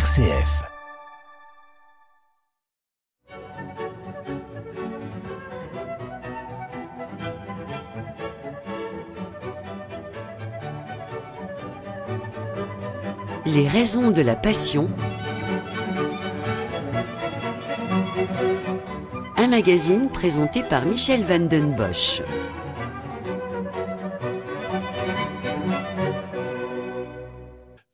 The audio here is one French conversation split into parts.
RCF. Les raisons de la passion. Un magazine présenté par Michel van den Bosch.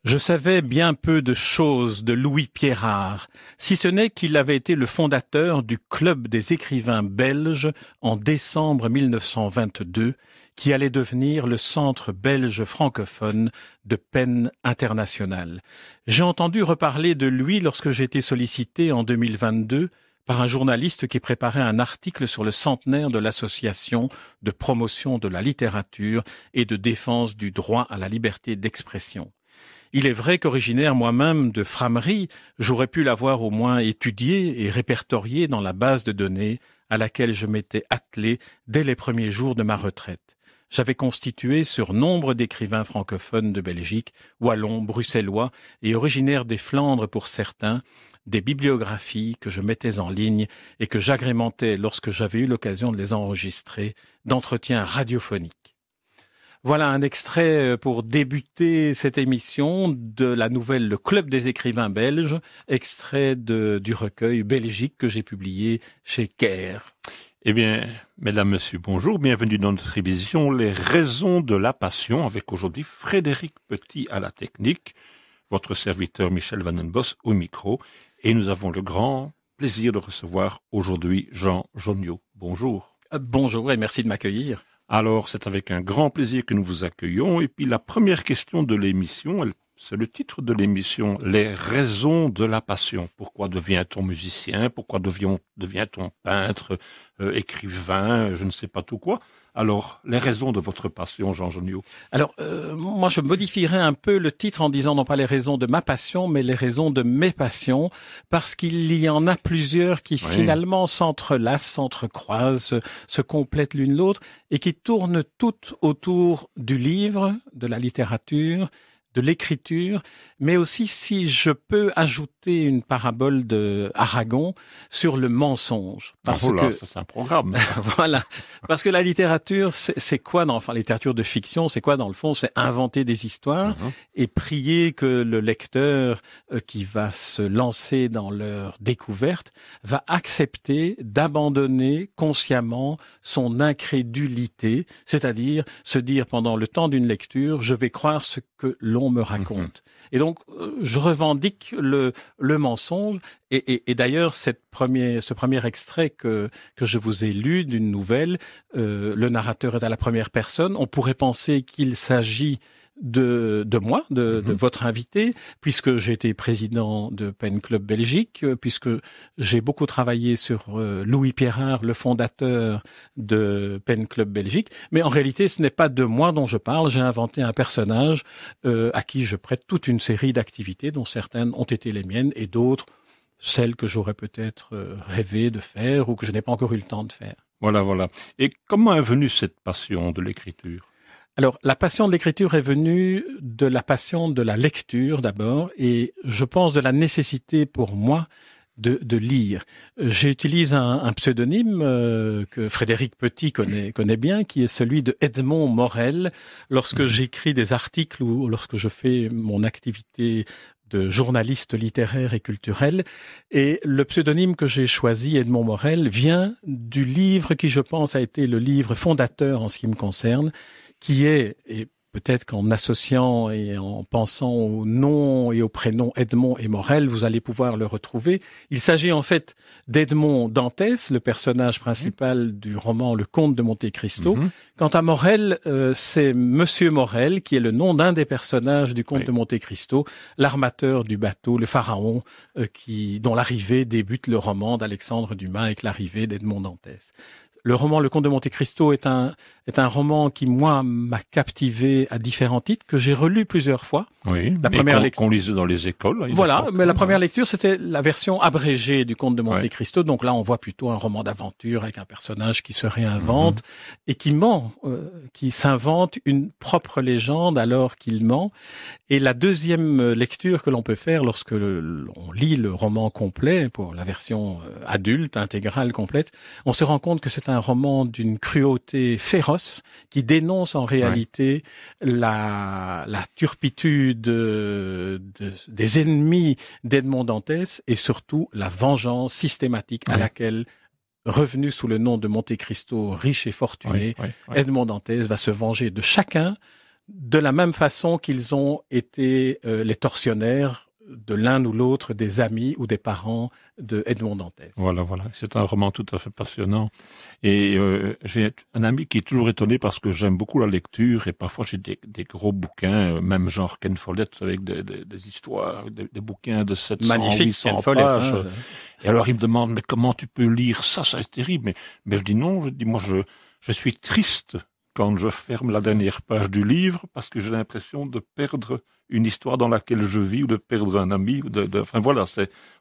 Je savais bien peu de choses de Louis Piérard, si ce n'est qu'il avait été le fondateur du Club des écrivains belges en décembre 1922, qui allait devenir le centre belge francophone de peine internationale. J'ai entendu reparler de lui lorsque j'ai été sollicité en 2022 par un journaliste qui préparait un article sur le centenaire de l'association de promotion de la littérature et de défense du droit à la liberté d'expression. Il est vrai qu'originaire moi-même de Frameries, j'aurais pu l'avoir au moins étudié et répertorié dans la base de données à laquelle je m'étais attelé dès les premiers jours de ma retraite. J'avais constitué sur nombre d'écrivains francophones de Belgique, wallons, bruxellois et originaires des Flandres pour certains, des bibliographies que je mettais en ligne et que j'agrémentais lorsque j'avais eu l'occasion de les enregistrer d'entretiens radiophoniques. Voilà un extrait pour débuter cette émission de la nouvelle Le Club des écrivains belges, extrait du recueil Belgique que j'ai publié chez Caire. Eh bien, mesdames, messieurs, bonjour, bienvenue dans notre émission Les raisons de la passion, avec aujourd'hui Frédéric Petit à la technique, votre serviteur Michel van den Bosch au micro, et nous avons le grand plaisir de recevoir aujourd'hui Jean Joniot. Bonjour. Bonjour et merci de m'accueillir. Alors, c'est avec un grand plaisir que nous vous accueillons. Et puis, la première question de l'émission, c'est le titre de l'émission, Les raisons de la passion. Pourquoi devient-on musicien? Pourquoi devient-on peintre, écrivain, je ne sais pas tout quoi? Alors, les raisons de votre passion, Jean Joniot. Alors, moi, je modifierais un peu le titre en disant non pas les raisons de ma passion, mais les raisons de mes passions, parce qu'il y en a plusieurs qui finalement s'entrelacent, s'entrecroisent, se complètent l'une l'autre, et qui tournent toutes autour du livre, de la littérature, de l'écriture, mais aussi, si je peux ajouter une parabole de Aragon sur le mensonge. Ça c'est un programme. Voilà. Parce que la littérature, c'est quoi la littérature de fiction, c'est quoi dans le fond? C'est inventer des histoires et prier que le lecteur qui va se lancer dans leur découverte va accepter d'abandonner consciemment son incrédulité, c'est-à-dire se dire pendant le temps d'une lecture, je vais croire ce que l'on me raconte. Et donc, je revendique le mensonge. Et d'ailleurs, ce premier extrait que je vous ai lu d'une nouvelle, le narrateur est à la première personne. On pourrait penser qu'il s'agit de moi, de votre invité, puisque j'ai été président de Pen Club Belgique, puisque j'ai beaucoup travaillé sur Louis Piérard, le fondateur de Pen Club Belgique. Mais en réalité, ce n'est pas de moi dont je parle. J'ai inventé un personnage à qui je prête toute une série d'activités, dont certaines ont été les miennes et d'autres celles que j'aurais peut-être rêvé de faire ou que je n'ai pas encore eu le temps de faire. Voilà. Et comment est venue cette passion de l'écriture? Alors, la passion de l'écriture est venue de la passion de la lecture d'abord, et je pense de la nécessité pour moi de lire. J'utilise un pseudonyme que Frédéric Petit connaît bien, qui est celui de Edmond Morel. Lorsque j'écris des articles ou lorsque je fais mon activité de journaliste littéraire et culturel, et le pseudonyme que j'ai choisi, Edmond Morel, vient du livre qui, je pense, a été le livre fondateur en ce qui me concerne, qui est, et peut-être qu'en associant et en pensant au nom et au prénom Edmond et Morel, vous allez pouvoir le retrouver. Il s'agit en fait d'Edmond Dantès, le personnage principal du roman Le Comte de Monte Cristo. Quant à Morel, c'est Monsieur Morel, qui est le nom d'un des personnages du Comte de Monte Cristo, l'armateur du bateau, le pharaon, dont l'arrivée débute le roman d'Alexandre Dumas avec l'arrivée d'Edmond Dantès. le roman Le Comte de Monte Cristo est un roman qui, moi, m'a captivé à différents titres, que j'ai relu plusieurs fois. Oui, la première lecture qu'on lisait dans les écoles. Voilà, mais la première lecture, c'était la version abrégée du Comte de Monte Cristo. Donc là, on voit plutôt un roman d'aventure avec un personnage qui se réinvente et qui ment, qui s'invente une propre légende alors qu'il ment. Et la deuxième lecture que l'on peut faire lorsque on lit le roman complet, pour la version adulte, intégrale, complète, on se rend compte que c'est un roman d'une cruauté féroce qui dénonce en réalité la turpitude des ennemis d'Edmond Dantès et surtout la vengeance systématique à laquelle, revenu sous le nom de Monte Cristo, riche et fortuné, Edmond Dantès va se venger de chacun de la même façon qu'ils ont été les tortionnaires de l'un ou l'autre des amis ou des parents de Edmond Dantès. Voilà. C'est un roman tout à fait passionnant. Et j'ai un ami qui est toujours étonné parce que j'aime beaucoup la lecture et parfois j'ai des gros bouquins, même genre Ken Follett avec des histoires, des bouquins de 700, magnifique, 800 Ken Follett, pages. Et alors il me demande, mais comment tu peux lire ça? Ça c'est terrible. Mais je dis non, moi je suis triste quand je ferme la dernière page du livre parce que j'ai l'impression de perdre une histoire dans laquelle je vis ou de perdre un ami. Enfin voilà,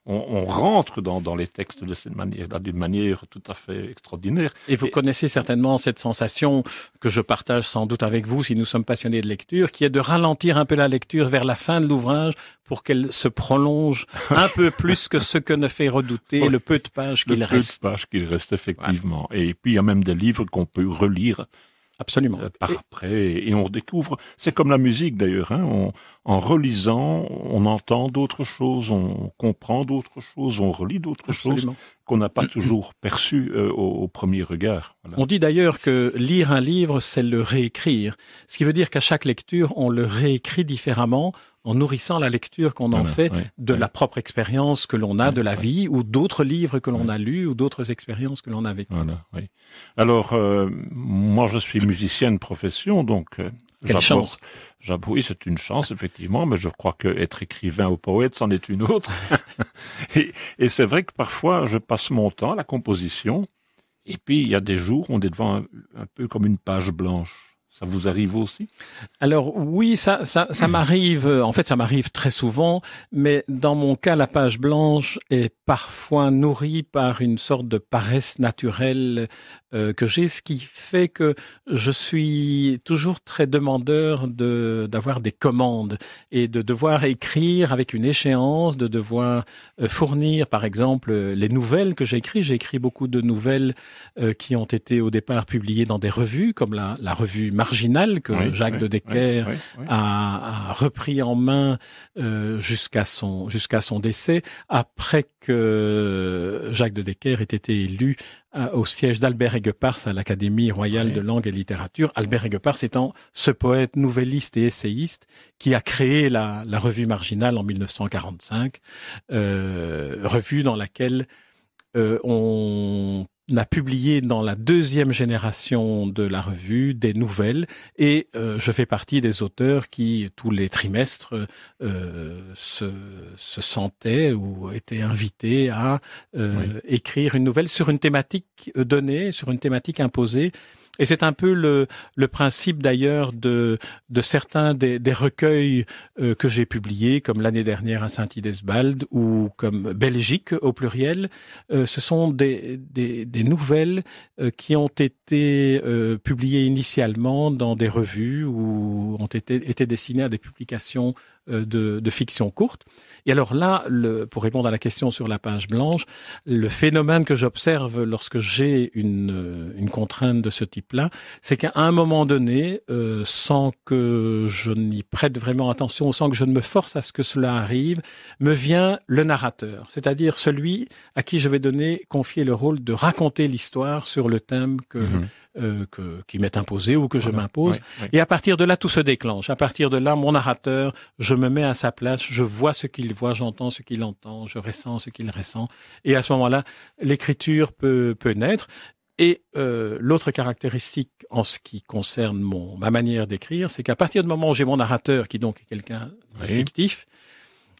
on rentre dans les textes de cette manière-là d'une manière tout à fait extraordinaire. Et vous connaissez certainement cette sensation que je partage sans doute avec vous si nous sommes passionnés de lecture, qui est de ralentir un peu la lecture vers la fin de l'ouvrage pour qu'elle se prolonge un peu plus que ce que ne fait redouter le peu de pages qu'il reste. Le peu de pages qu'il reste, effectivement. Voilà. Et puis il y a même des livres qu'on peut relire. Absolument. Par après, et on découvre, c'est comme la musique d'ailleurs, en relisant, on entend d'autres choses, on comprend d'autres choses, on relit d'autres choses qu'on n'a pas toujours perçues au premier regard. Voilà. On dit d'ailleurs que lire un livre, c'est le réécrire. Ce qui veut dire qu'à chaque lecture, on le réécrit différemment en nourrissant la lecture qu'on en fait de la propre expérience que l'on a de la vie ou d'autres livres que l'on a lus ou d'autres expériences que l'on a vécues. Voilà, Alors, moi, je suis musicien de profession, donc quelle chance. Oui, c'est une chance, effectivement, mais je crois que être écrivain ou poète, c'en est une autre. et c'est vrai que parfois, je passe mon temps à la composition, et puis il y a des jours où on est devant un peu comme une page blanche. Ça vous arrive aussi? Alors oui, ça m'arrive. En fait, ça m'arrive très souvent, mais dans mon cas, la page blanche est parfois nourrie par une sorte de paresse naturelle que j'ai, ce qui fait que je suis toujours très demandeur d'avoir des commandes et de devoir écrire avec une échéance, de devoir fournir, par exemple, les nouvelles que j'écris. J'ai écrit beaucoup de nouvelles qui ont été au départ publiées dans des revues, comme la revue Marginal que Jacques de Decker a repris en main jusqu'à son décès, après que Jacques de Decker ait été élu au siège d'Albert Aiguepars à l'Académie royale de langue et littérature. Albert Aiguepars étant ce poète nouvelliste et essayiste qui a créé la revue Marginal en 1945, revue dans laquelle on a publié dans la deuxième génération de la revue des nouvelles et je fais partie des auteurs qui, tous les trimestres, se sentaient ou étaient invités à écrire une nouvelle sur une thématique donnée, sur une thématique imposée. Et c'est un peu le principe d'ailleurs de certains des recueils que j'ai publiés, comme l'année dernière à Saint-Idesbald ou comme Belgique au pluriel. Ce sont des nouvelles qui ont été publiées initialement dans des revues ou ont été destinées à des publications de fiction courte. Et alors là, pour répondre à la question sur la page blanche, le phénomène que j'observe lorsque j'ai une contrainte de ce type-là, c'est qu'à un moment donné, sans que je n'y prête vraiment attention, sans que je ne me force à ce que cela arrive, me vient le narrateur, c'est-à-dire celui à qui je vais confier le rôle de raconter l'histoire sur le thème qui m'est imposé ou que je m'impose. Et à partir de là, tout se déclenche. À partir de là, mon narrateur, je me mets à sa place, je vois ce qu'il voit, j'entends ce qu'il entend, je ressens ce qu'il ressent. Et à ce moment-là, l'écriture peut naître. Et l'autre caractéristique en ce qui concerne ma manière d'écrire, c'est qu'à partir du moment où j'ai mon narrateur, qui donc est quelqu'un de fictif,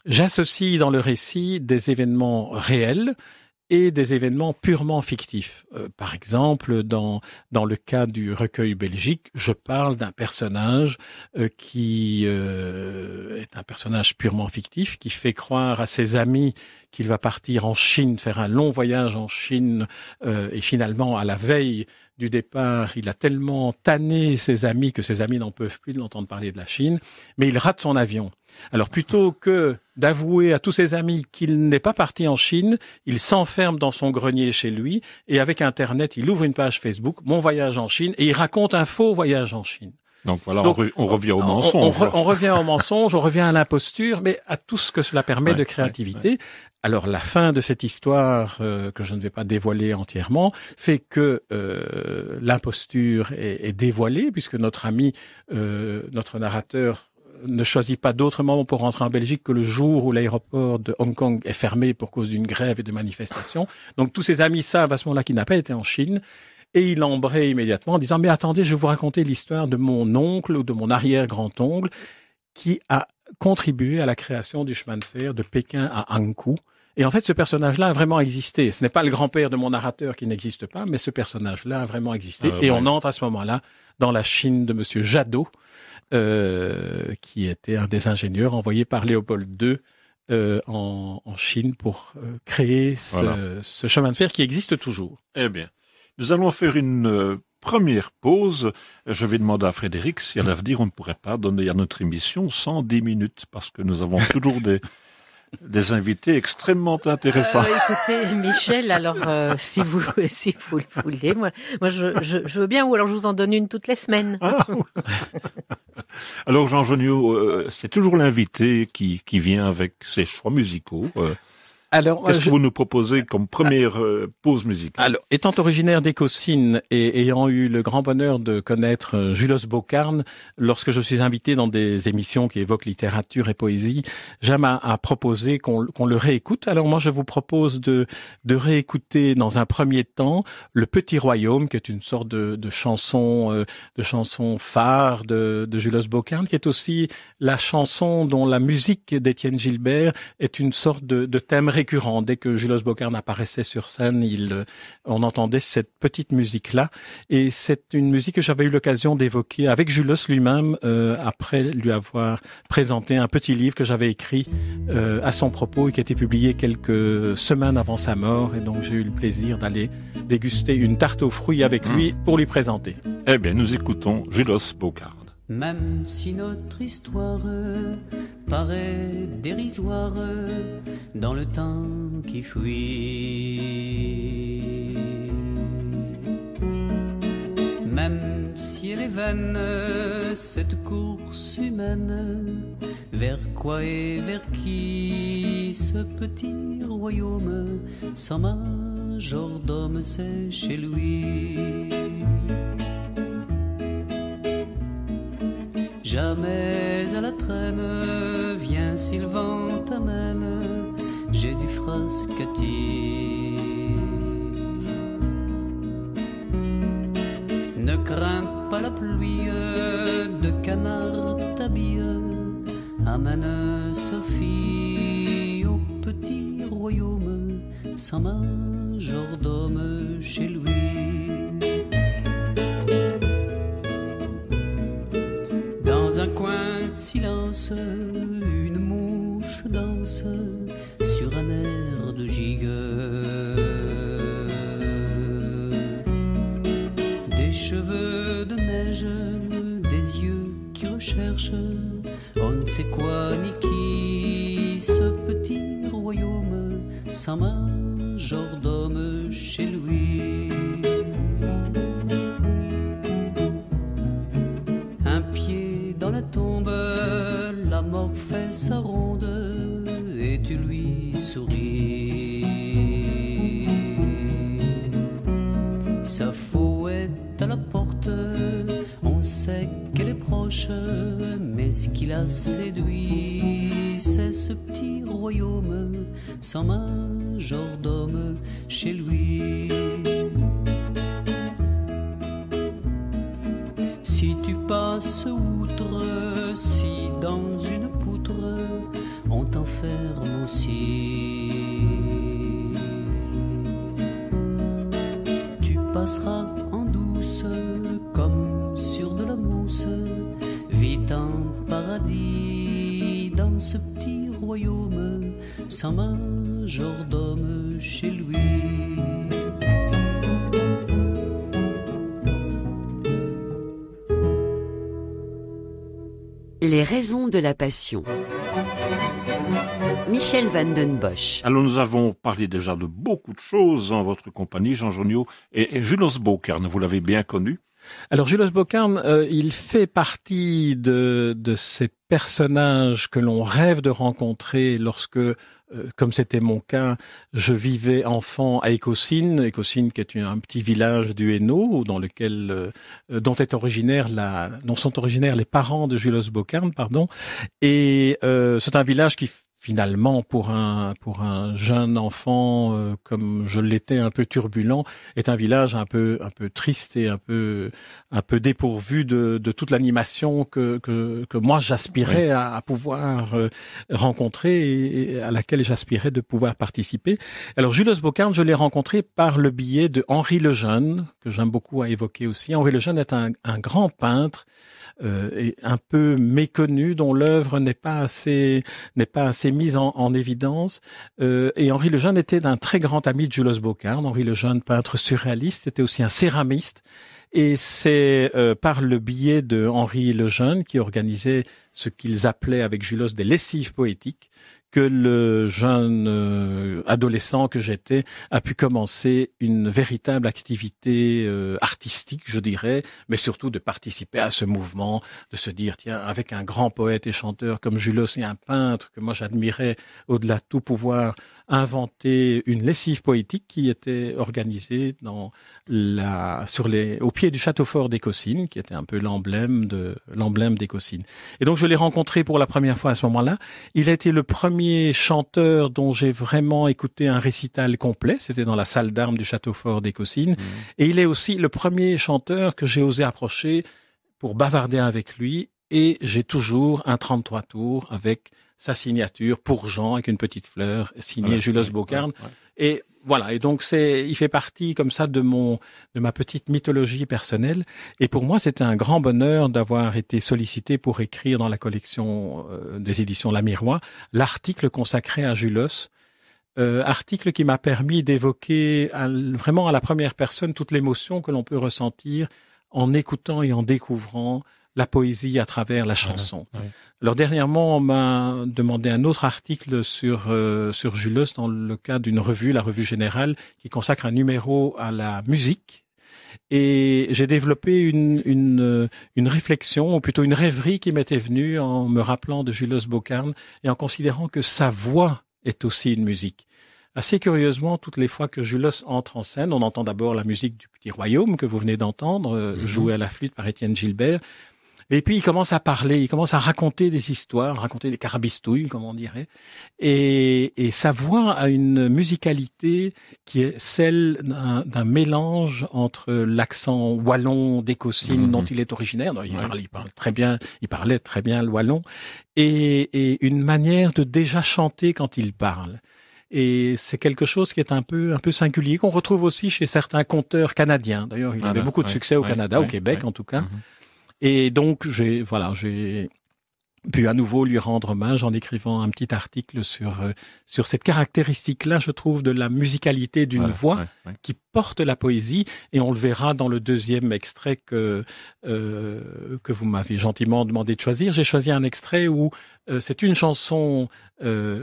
j'associe dans le récit des événements réels et des événements purement fictifs. Par exemple, dans le cas du recueil belgique, je parle d'un personnage qui est un personnage purement fictif, qui fait croire à ses amis qu'il va partir en Chine, faire un long voyage en Chine, et finalement, à la veille du départ, il a tellement tanné ses amis que ses amis n'en peuvent plus de l'entendre parler de la Chine, mais il rate son avion. Alors plutôt que d'avouer à tous ses amis qu'il n'est pas parti en Chine, il s'enferme dans son grenier chez lui et avec Internet, il ouvre une page Facebook, Mon voyage en Chine, et il raconte un faux voyage en Chine. Donc voilà, on revient au mensonge. On revient au mensonge, on revient à l'imposture, mais à tout ce que cela permet de créativité. Ouais. Alors la fin de cette histoire, que je ne vais pas dévoiler entièrement, fait que l'imposture est dévoilée, puisque notre ami, notre narrateur, ne choisit pas d'autre moment pour rentrer en Belgique que le jour où l'aéroport de Hong Kong est fermé pour cause d'une grève et de manifestations. Donc tous ses amis savent à ce moment-là qu'il n'a pas été en Chine. Et il embraye immédiatement en disant « Mais attendez, je vais vous raconter l'histoire de mon oncle ou de mon arrière-grand-oncle qui a contribué à la création du chemin de fer de Pékin à Hankou. » Et en fait, ce personnage-là a vraiment existé. Ce n'est pas le grand-père de mon narrateur qui n'existe pas, mais ce personnage-là a vraiment existé. Et on entre à ce moment-là dans la Chine de Monsieur Jadot, qui était un des ingénieurs envoyés par Léopold II en Chine pour créer ce chemin de fer qui existe toujours. Eh bien. Nous allons faire une première pause. Je vais demander à Frédéric si à l'avenir on ne pourrait pas donner à notre émission 110 minutes parce que nous avons toujours des invités extrêmement intéressants. Écoutez, Michel, alors si vous le voulez, moi je veux bien, ou alors je vous en donne une toutes les semaines. Ah, alors Jean Geniot, c'est toujours l'invité qui vient avec ses choix musicaux. Alors, qu'est-ce que vous nous proposez comme première pause musicale? Alors, étant originaire d'Écossynes et ayant eu le grand bonheur de connaître Julos Bocarn, lorsque je suis invité dans des émissions qui évoquent littérature et poésie, j'aime à proposer qu'on le réécoute. Alors moi, je vous propose de réécouter dans un premier temps Le Petit Royaume, qui est une sorte de chanson phare de Julos Bocarn, qui est aussi la chanson dont la musique d'Étienne Gilbert est une sorte de thème récurrent. Dès que Julos Bocarn apparaissait sur scène, on entendait cette petite musique-là. Et c'est une musique que j'avais eu l'occasion d'évoquer avec Julos lui-même, après lui avoir présenté un petit livre que j'avais écrit à son propos et qui a été publié quelques semaines avant sa mort. Et donc j'ai eu le plaisir d'aller déguster une tarte aux fruits avec lui pour lui présenter. Eh bien, nous écoutons Julos Bocarn. Même si notre histoire paraît dérisoire dans le temps qui fuit, même si elle est vaine, cette course humaine, vers quoi et vers qui ce petit royaume sans majordome c'est chez lui. Jamais à la traîne, viens si le vent t'amène, j'ai du frascati. Ne crains pas la pluie, de canard t'habille, amène Sophie au petit royaume, sans majordome chez lui. Un coin de silence, une mouche danse sur un air de gigue. Des cheveux de neige, des yeux qui recherchent, on ne sait quoi ni qui, ce petit royaume sans majordome chez lui. Dans la tombe, la mort fait sa ronde et tu lui souris. Sa faux est à la porte, on sait qu'elle est proche, mais ce qui l'a séduit, c'est ce petit royaume sans majordome chez lui. Si tu passes outre, si dans une poutre on t'enferme aussi, passera en douce comme sur de la mousse, vit en paradis dans ce petit royaume sans majordome chez lui. Les raisons de la passion. Michel van den Bosch. Alors nous avons parlé déjà de beaucoup de choses en votre compagnie, Jean Jonio, et Julos Bocarn, vous l'avez bien connu. Alors Julos Bocarn, il fait partie de ces personnages que l'on rêve de rencontrer lorsque, comme c'était mon cas, je vivais enfant à Écossynes qui est un petit village du Hainaut, dans lequel dont sont originaires les parents de Julos Bocarn, et c'est un village qui finalement, pour un jeune enfant comme je l'étais, un peu turbulent, est un village un peu triste et un peu dépourvu de toute l'animation que moi j'aspirais à pouvoir rencontrer et à laquelle j'aspirais de pouvoir participer. Alors Julos Bocarn, je l'ai rencontré par le biais de Henri Lejeune, que j'aime beaucoup à évoquer aussi. Henri Lejeune est un grand peintre et un peu méconnu, dont l'œuvre n'est pas assez mise en évidence. Et Henri Lejeune était d'un très grand ami de Julos Bocarn. Henri Lejeune, peintre surréaliste, était aussi un céramiste. Et c'est par le biais de Henri Lejeune, qui organisait ce qu'ils appelaient avec Julos des lessives poétiques, que le jeune adolescent que j'étais a pu commencer une véritable activité artistique, je dirais, mais surtout de participer à ce mouvement, de se dire, tiens, avec un grand poète et chanteur comme Julos et un peintre que moi j'admirais au-delà de tout, pouvoir inventer une lessive poétique qui était organisée au pied du château fort d'Écossynes, qui était un peu l'emblème d'Écossynes. Et donc je l'ai rencontré pour la première fois à ce moment-là. Il a été le premier chanteur dont j'ai vraiment écouté un récital complet. C'était dans la salle d'armes du château fort d'Écossynes. Et il est aussi le premier chanteur que j'ai osé approcher pour bavarder avec lui. Et j'ai toujours un 33 tours avec sa signature pour Jean, avec une petite fleur signée Julos Bocarn. Et voilà. Et donc il fait partie comme ça de ma petite mythologie personnelle. Et pour moi, c'était un grand bonheur d'avoir été sollicité pour écrire dans la collection des éditions La Miroir l'article consacré à Julos. Article qui m'a permis d'évoquer vraiment à la première personne toute l'émotion que l'on peut ressentir en écoutant et en découvrant la poésie à travers la chanson. Alors dernièrement, on m'a demandé un autre article sur Julos dans le cadre d'une revue, la Revue Générale, qui consacre un numéro à la musique. Et j'ai développé une réflexion, ou plutôt une rêverie qui m'était venue en me rappelant de Julos Bocarn et en considérant que sa voix est aussi une musique. Assez curieusement, toutes les fois que Julos entre en scène, on entend d'abord la musique du Petit Royaume que vous venez d'entendre, jouée à la flûte par Étienne Gilbert. Et puis il commence à parler, il commence à raconter des histoires, raconter des carabistouilles, comme on dirait. Et sa voix a une musicalité qui est celle d'un mélange entre l'accent wallon d'Écossynes dont il est originaire. Il parlait très bien le wallon, et une manière de déjà chanter quand il parle. Et c'est quelque chose qui est un peu singulier, qu'on retrouve aussi chez certains conteurs canadiens. D'ailleurs, il avait beaucoup de succès au Canada, au Québec en tout cas. Et donc, j'ai pu à nouveau lui rendre hommage en écrivant un petit article sur cette caractéristique-là, je trouve, de la musicalité d'une voix qui porte la poésie. Et on le verra dans le deuxième extrait que vous m'avez gentiment demandé de choisir. J'ai choisi un extrait où c'est une chanson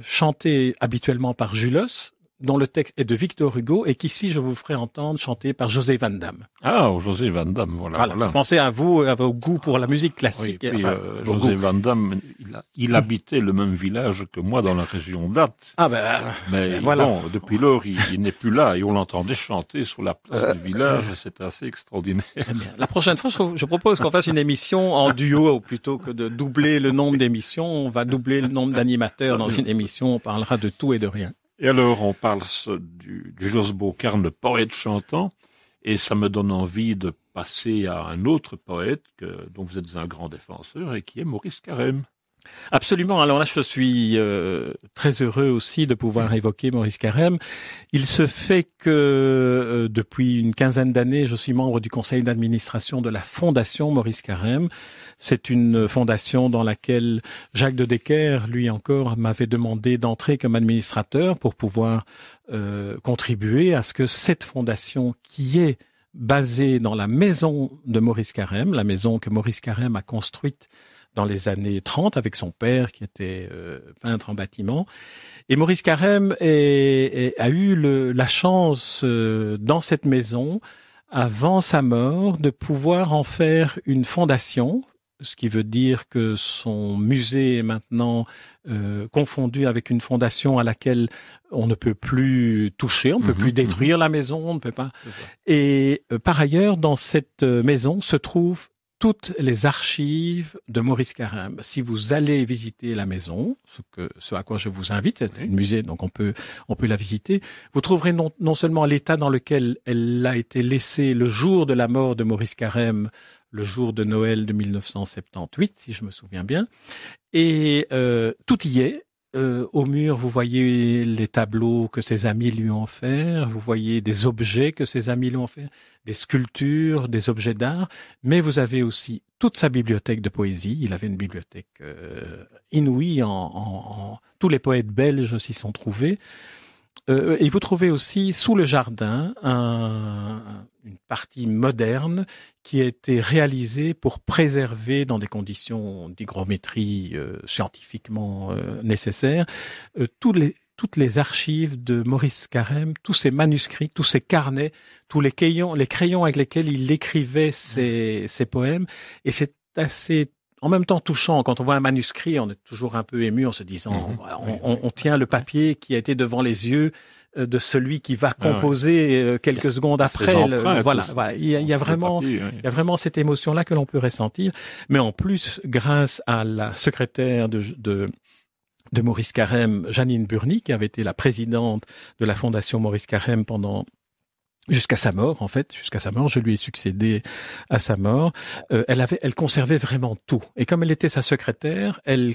chantée habituellement par Julos, dont le texte est de Victor Hugo et qu'ici je vous ferai entendre chanter par José Van Damme. Ah, José Van Damme, voilà. Pensez à vous, à vos goûts pour la musique classique. Oui, puis, José Van Damme, il habitait le même village que moi dans la région d'Ath. Mais voilà. Bon, depuis lors, il n'est plus là et on l'entendait chanter sur la place du village. C'était assez extraordinaire. Eh bien, la prochaine fois, je propose qu'on fasse une émission en duo plutôt que de doubler le nombre d'émissions. On va doubler le nombre d'animateurs dans une émission. On parlera de tout et de rien. Et alors, on parle du Julos Bocarn, le poète chantant, et ça me donne envie de passer à un autre poète dont vous êtes un grand défenseur et qui est Maurice Carême. Absolument. Alors là, je suis très heureux aussi de pouvoir évoquer Maurice Carême. Il se fait que depuis une quinzaine d'années, je suis membre du conseil d'administration de la Fondation Maurice Carême. C'est une fondation dans laquelle Jacques de Decker, lui encore, m'avait demandé d'entrer comme administrateur pour pouvoir contribuer à ce que cette fondation, qui est basée dans la maison de Maurice Carême, la maison que Maurice Carême a construite dans les années 30 avec son père qui était peintre en bâtiment. Et Maurice Carême a eu la chance dans cette maison, avant sa mort, de pouvoir en faire une fondation, ce qui veut dire que son musée est maintenant confondu avec une fondation à laquelle on ne peut plus toucher, on ne peut plus détruire la maison, on ne peut pas. Et par ailleurs, dans cette maison se trouvent toutes les archives de Maurice Carême. Si vous allez visiter la maison, ce à quoi je vous invite, c'est un musée, donc on peut la visiter, vous trouverez non seulement l'état dans lequel elle a été laissée le jour de la mort de Maurice Carême, le jour de Noël de 1978, si je me souviens bien, et tout y est. Au mur, vous voyez les tableaux que ses amis lui ont fait, vous voyez des objets que ses amis lui ont fait, des sculptures, des objets d'art, mais vous avez aussi toute sa bibliothèque de poésie. Il avait une bibliothèque inouïe, tous les poètes belges s'y sont trouvés. Et vous trouvez aussi sous le jardin une partie moderne qui a été réalisée pour préserver dans des conditions d'hygrométrie scientifiquement nécessaires toutes les archives de Maurice Carême, tous ses manuscrits, tous ses carnets, tous les crayons avec lesquels il écrivait ses poèmes. Et c'est assez en même temps touchant. Quand on voit un manuscrit, on est toujours un peu ému en se disant on tient le papier qui a été devant les yeux de celui qui va composer quelques secondes après. Voilà. Il y a vraiment cette émotion-là que l'on peut ressentir. Mais en plus, grâce à la secrétaire de Maurice Carême, Janine Burny, qui avait été la présidente de la Fondation Maurice Carême jusqu'à sa mort, je lui ai succédé à sa mort. Elle conservait vraiment tout. Et comme elle était sa secrétaire, elle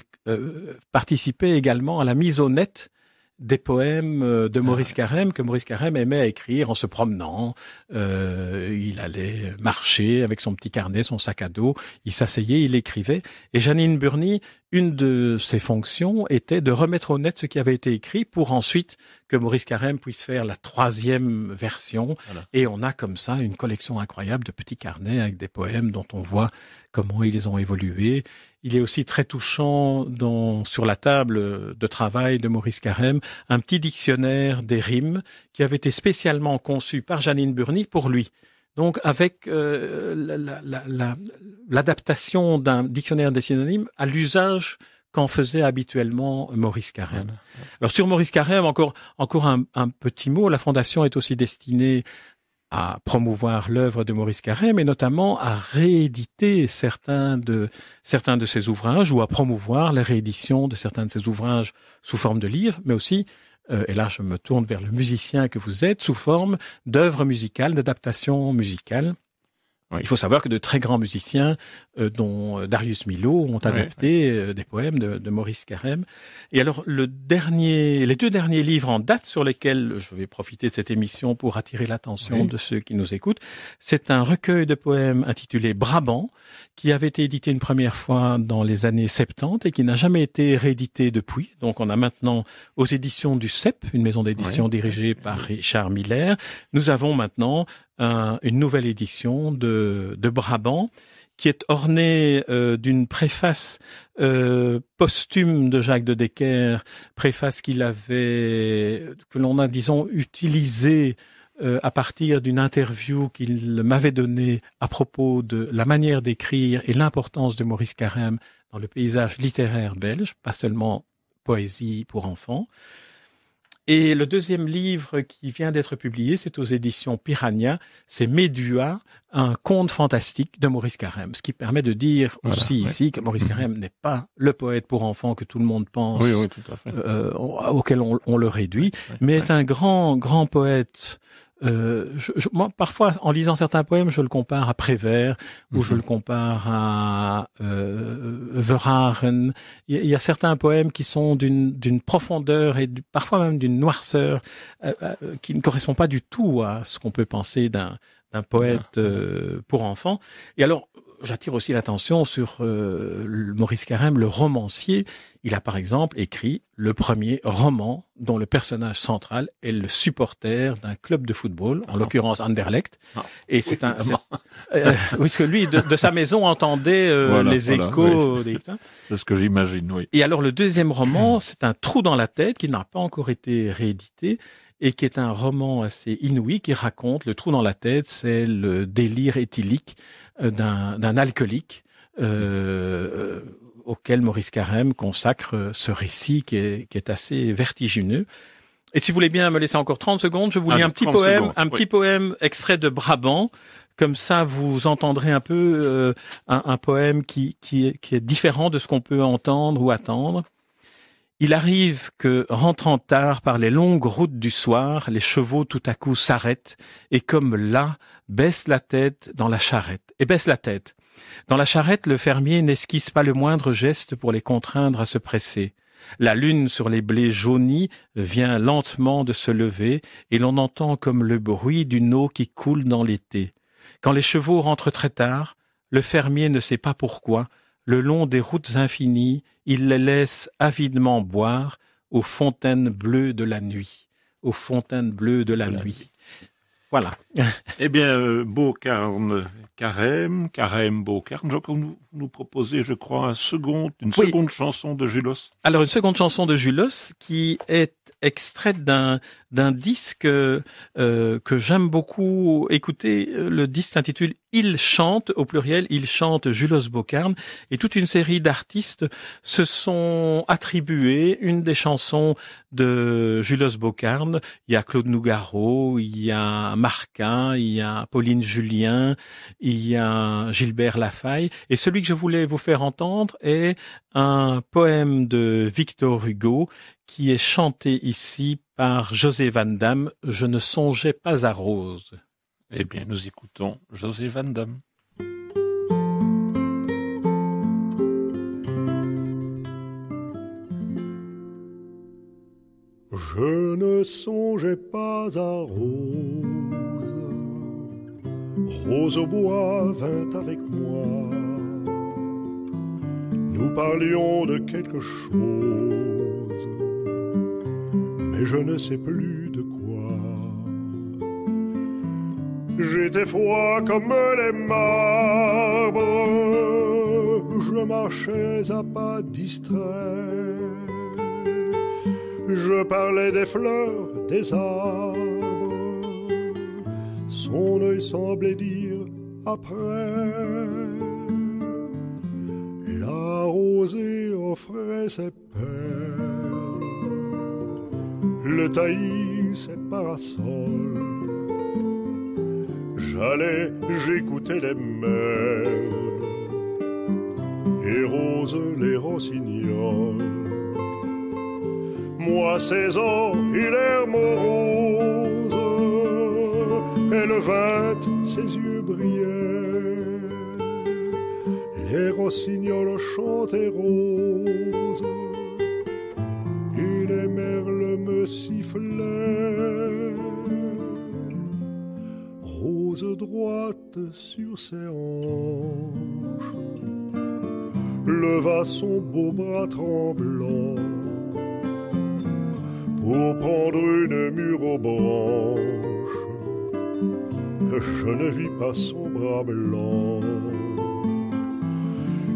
participait également à la mise au net des poèmes de Maurice Carême, que Maurice Carême aimait écrire en se promenant. Il allait marcher avec son petit carnet, son sac à dos. Il s'asseyait, il écrivait. Et Janine Burny, une de ses fonctions était de remettre au net ce qui avait été écrit pour ensuite que Maurice Carême puisse faire la 3e version. Voilà. Et on a comme ça une collection incroyable de petits carnets avec des poèmes dont on voit comment ils ont évolué. Il est aussi très touchant sur la table de travail de Maurice Carême, un petit dictionnaire des rimes qui avait été spécialement conçu par Janine Burny pour lui. Donc avec l'adaptation d'un dictionnaire des synonymes à l'usage qu'en faisait habituellement Maurice Carême. Alors sur Maurice Carême, encore un petit mot, la Fondation est aussi destinée à promouvoir l'œuvre de Maurice Carême et notamment à rééditer certains de ses ouvrages ou à promouvoir la réédition de certains de ses ouvrages sous forme de livres, mais aussi et là je me tourne vers le musicien que vous êtes, sous forme d'œuvres musicales, d'adaptations musicales. Oui. Il faut savoir que de très grands musiciens, dont Darius Milhaud, ont adapté des poèmes de Maurice Carême. Et alors, les 2 derniers livres en date sur lesquels je vais profiter de cette émission pour attirer l'attention de ceux qui nous écoutent, c'est un recueil de poèmes intitulé Brabant, qui avait été édité une première fois dans les années 70 et qui n'a jamais été réédité depuis. Donc, on a maintenant aux éditions du CEP, une maison d'édition dirigée par Richard Miller. Nous avons maintenant une nouvelle édition de Brabant qui est ornée d'une préface posthume de Jacques de Decker, préface que l'on a, disons, utilisée à partir d'une interview qu'il m'avait donnée à propos de la manière d'écrire et l'importance de Maurice Carême dans le paysage littéraire belge, pas seulement poésie pour enfants. Et le 2e livre qui vient d'être publié, c'est aux éditions Piranha, c'est Médua, un conte fantastique de Maurice Carême. Ce qui permet de dire ici que Maurice Carême n'est pas le poète pour enfants que tout le monde pense, tout à fait. Auquel on le réduit, mais est un grand poète Moi, parfois, en lisant certains poèmes, je le compare à Prévert ou je le compare à Verhaeren. Il y a certains poèmes qui sont d'une profondeur et parfois même d'une noirceur qui ne correspond pas du tout à ce qu'on peut penser d'un poète pour enfants. Et alors, j'attire aussi l'attention sur Maurice Carême, le romancier. Il a par exemple écrit le premier roman dont le personnage central est le supporter d'un club de football, en l'occurrence Anderlecht. Et c'est oui, parce que lui, de sa maison, entendait les échos. Oui. C'est ce que j'imagine, oui. Et alors le deuxième roman, c'est Un trou dans la tête, qui n'a pas encore été réédité, et qui est un roman assez inouï qui raconte, le trou dans la tête, c'est le délire éthylique d'un alcoolique auquel Maurice Carême consacre ce récit qui est assez vertigineux. Et si vous voulez bien me laisser encore 30 secondes, je vous lis un petit poème extrait de Brabant. Comme ça, vous entendrez un peu un poème qui est différent de ce qu'on peut entendre ou attendre. Il arrive que, rentrant tard par les longues routes du soir, les chevaux tout à coup s'arrêtent et comme là, baissent la tête dans la charrette. Et baissent la tête. Dans la charrette, le fermier n'esquisse pas le moindre geste pour les contraindre à se presser. La lune sur les blés jaunis vient lentement de se lever et l'on entend comme le bruit d'une eau qui coule dans l'été. Quand les chevaux rentrent très tard, le fermier ne sait pas pourquoi, le long des routes infinies, il les laisse avidement boire aux fontaines bleues de la nuit. Aux fontaines bleues de la nuit. Voilà. Eh bien, Beaucarne, Carême, Beaucarne. Vous nous proposez, je crois, une seconde chanson de Julos. Alors, une seconde chanson de Julos qui est extraite d'un disque que j'aime beaucoup écouter. Le disque s'intitule Il chante, au pluriel, Il chante Julos Beaucarne. Et toute une série d'artistes se sont attribués une des chansons de Julos Beaucarne. Il y a Claude Nougaro, il y a Marquin, il y a Pauline Julien, il y a Gilbert Lafaille. Et celui que je voulais vous faire entendre est un poème de Victor Hugo qui est chanté ici par José Van Damme, Je ne songeais pas à Rose. Eh bien, nous écoutons José Van Damme. Je ne songeais pas à Rose. Rose au bois vint avec moi. Nous parlions de quelque chose, mais je ne sais plus de quoi. J'étais froid comme les marbres, je marchais à pas distraits. Je parlais des fleurs, des arbres, son œil semblait dire après. La rosée offrait ses perles, le taillis ses parasols. J'allais, j'écoutais les merles et Rose les rossignols. Moi 16 ans, il est morose, elle vint, ses yeux brillaient. Les rossignols chantaient rose, et les merles me sifflaient. Rose droite sur ses hanches, leva son beau bras tremblant pour prendre une mûre aux branches. Je ne vis pas son bras blanc.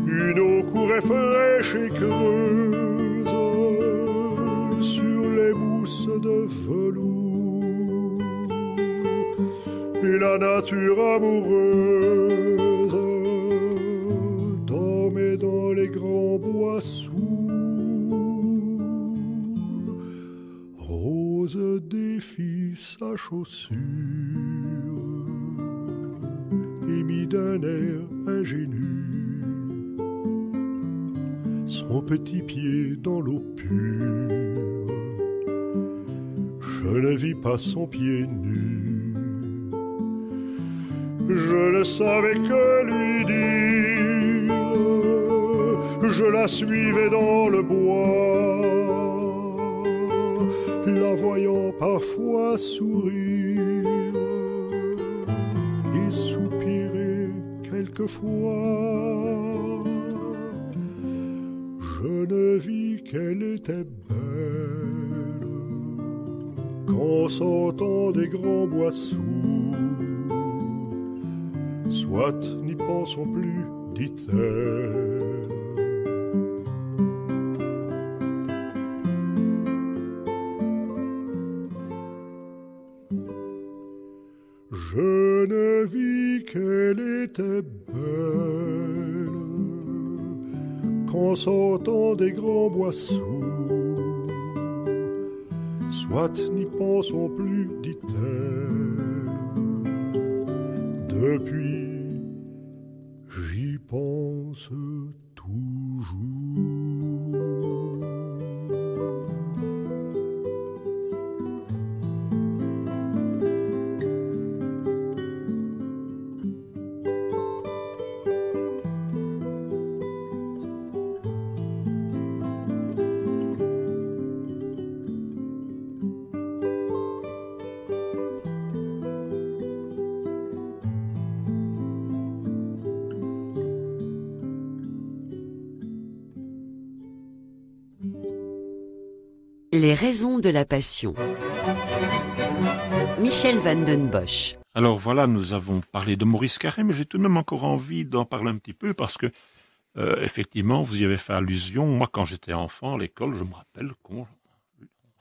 Une eau courait fraîche et creuse sur les mousses de velours. Et la nature amoureuse dormait dans les grands bois sourds. Rose défit sa chaussure et mit d'un air ingénu son petit pied dans l'eau pure. Je ne vis pas son pied nu. je ne savais que lui dire. Je la suivais dans le bois, la voyant parfois sourire et soupirer quelquefois. Je ne vis qu'elle était belle qu'en sortant des grands bois sourds. Soit n'y pensons plus, dit-elle. Je ne vis qu'elle était belle qu'en sortant des grands bois sourds. Soit n'y pensons plus, dit-elle. Depuis, j'y pense toujours. Les raisons de la passion. Michel van den Bosch. Alors voilà, nous avons parlé de Maurice Carré, mais j'ai tout de même encore envie d'en parler un petit peu parce que, effectivement, vous y avez fait allusion. Moi, quand j'étais enfant à l'école, je me rappelle qu'on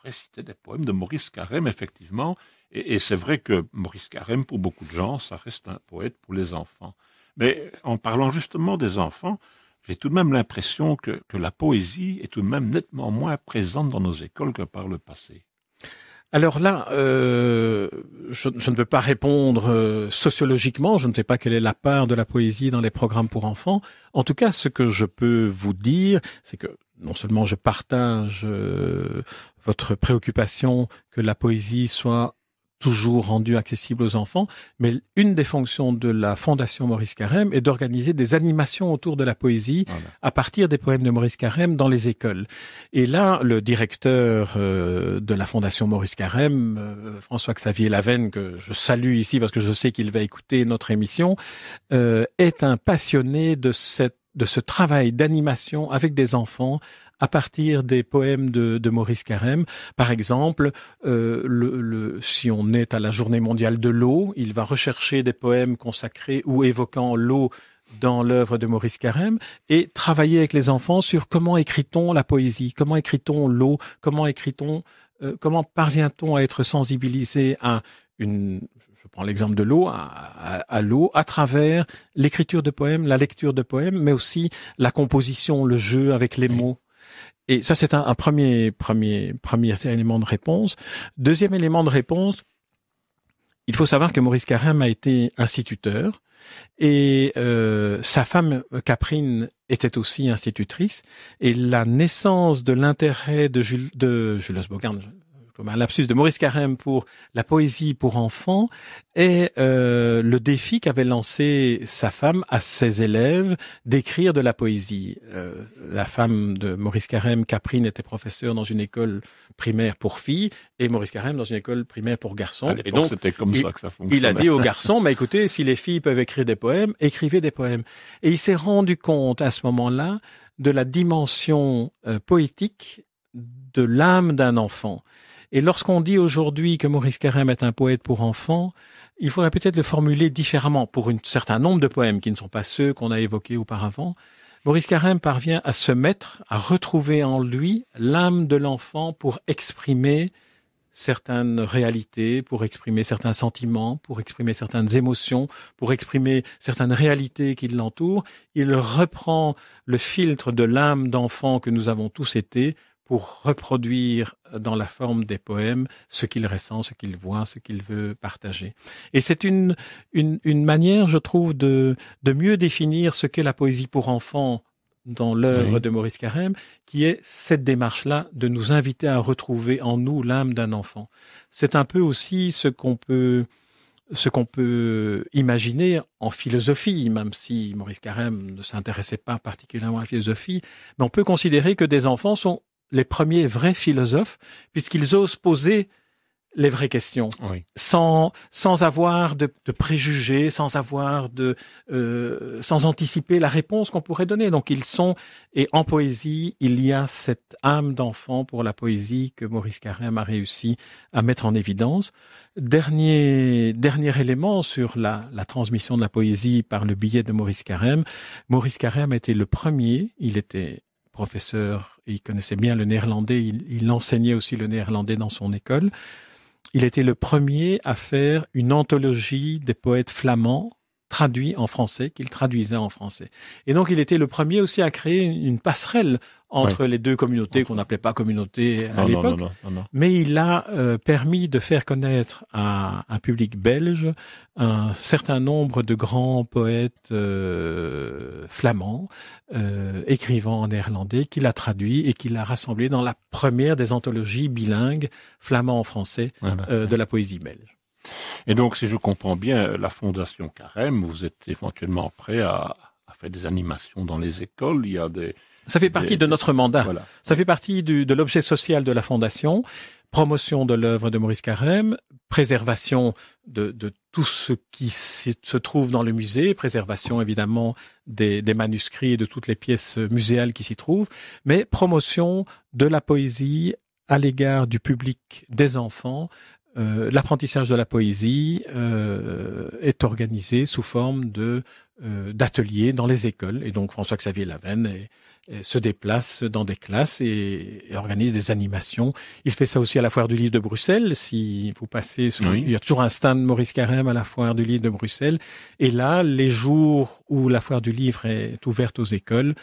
récitait des poèmes de Maurice Carré, effectivement. Et c'est vrai que Maurice Carré, pour beaucoup de gens, ça reste un poète pour les enfants. Mais en parlant justement des enfants, j'ai tout de même l'impression que la poésie est tout de même nettement moins présente dans nos écoles que par le passé. Alors là, je ne peux pas répondre sociologiquement, je ne sais pas quelle est la part de la poésie dans les programmes pour enfants. En tout cas, ce que je peux vous dire, c'est que non seulement je partage votre préoccupation que la poésie soit toujours rendu accessible aux enfants, mais une des fonctions de la Fondation Maurice Carême est d'organiser des animations autour de la poésie à partir des poèmes de Maurice Carême dans les écoles. Et là, le directeur de la Fondation Maurice Carême, François-Xavier Lavenne, que je salue ici parce que je sais qu'il va écouter notre émission, est un passionné de ce travail d'animation avec des enfants à partir des poèmes de Maurice Carême. Par exemple, si on est à la Journée mondiale de l'eau, il va rechercher des poèmes consacrés ou évoquant l'eau dans l'œuvre de Maurice Carême et travailler avec les enfants sur comment écrit-on la poésie, comment écrit-on l'eau, comment parvient-on à être sensibilisé à je prends l'exemple de l'eau, à l'eau, à travers l'écriture de poèmes, la lecture de poèmes, mais aussi la composition, le jeu avec les mots. Et ça, c'est un premier élément de réponse. Deuxième élément de réponse, il faut savoir que Maurice Carême a été instituteur et sa femme Caprine était aussi institutrice. Et la naissance de l'intérêt de Jules Bogart, comme un lapsus de Maurice Carême pour la poésie pour enfants est le défi qu'avait lancé sa femme à ses élèves d'écrire de la poésie. La femme de Maurice Carême, Caprine, était professeure dans une école primaire pour filles et Maurice Carême dans une école primaire pour garçons. Et donc c'était comme ça que ça fonctionnait. Il a dit aux garçons, mais écoutez, si les filles peuvent écrire des poèmes, écrivez des poèmes. Et il s'est rendu compte à ce moment-là de la dimension poétique de l'âme d'un enfant. Et lorsqu'on dit aujourd'hui que Maurice Carême est un poète pour enfants, il faudrait peut-être le formuler différemment pour un certain nombre de poèmes qui ne sont pas ceux qu'on a évoqués auparavant. Maurice Carême parvient à se mettre, à retrouver en lui l'âme de l'enfant pour exprimer certaines réalités, pour exprimer certains sentiments, pour exprimer certaines émotions, pour exprimer certaines réalités qui l'entourent. Il reprend le filtre de l'âme d'enfant que nous avons tous été pour reproduire dans la forme des poèmes ce qu'il ressent, ce qu'il voit, ce qu'il veut partager. Et c'est une manière, je trouve, de mieux définir ce qu'est la poésie pour enfants dans l'œuvre de Maurice Carême, qui est cette démarche-là de nous inviter à retrouver en nous l'âme d'un enfant. C'est un peu aussi ce qu'on peut ce qu'on peut imaginer en philosophie, même si Maurice Carême ne s'intéressait pas particulièrement à la philosophie, mais on peut considérer que des enfants sont les premiers vrais philosophes, puisqu'ils osent poser les vraies questions, Oui. sans avoir de préjugés, sans anticiper la réponse qu'on pourrait donner. Donc et en poésie, il y a cette âme d'enfant pour la poésie que Maurice Carême a réussi à mettre en évidence. Dernier élément sur la transmission de la poésie par le biais de Maurice Carême. Maurice Carême était le premier, il était professeur, il connaissait bien le néerlandais, il enseignait aussi le néerlandais dans son école. Il était le premier à faire une anthologie des poètes flamands traduits en français, qu'il traduisait en français. Et donc, il était le premier aussi à créer une passerelle entre les deux communautés qu'on n'appelait pas communautés à l'époque. Non. Mais il a permis de faire connaître à un public belge un certain nombre de grands poètes flamands, écrivant en néerlandais, qu'il a traduit et qu'il a rassemblé dans la première des anthologies bilingues flamand-français de la poésie belge. Et donc, si je comprends bien, la Fondation Carême, vous êtes éventuellement prêt à faire des animations dans les écoles. Il y a Ça fait partie de notre mandat. Voilà. Ça fait partie de l'objet social de la Fondation. Promotion de l'œuvre de Maurice Carême, préservation de tout ce qui se trouve dans le musée, préservation évidemment des manuscrits et de toutes les pièces muséales qui s'y trouvent, mais promotion de la poésie à l'égard du public, des enfants. L'apprentissage de la poésie est organisé sous forme d'ateliers dans les écoles. Et donc François-Xavier Lavenne se déplace dans des classes et organise des animations. Il fait ça aussi à la Foire du Livre de Bruxelles. Si vous passez, il y a toujours un stand Maurice Carême à la Foire du Livre de Bruxelles. Et là, les jours où la Foire du Livre est ouverte aux écoles,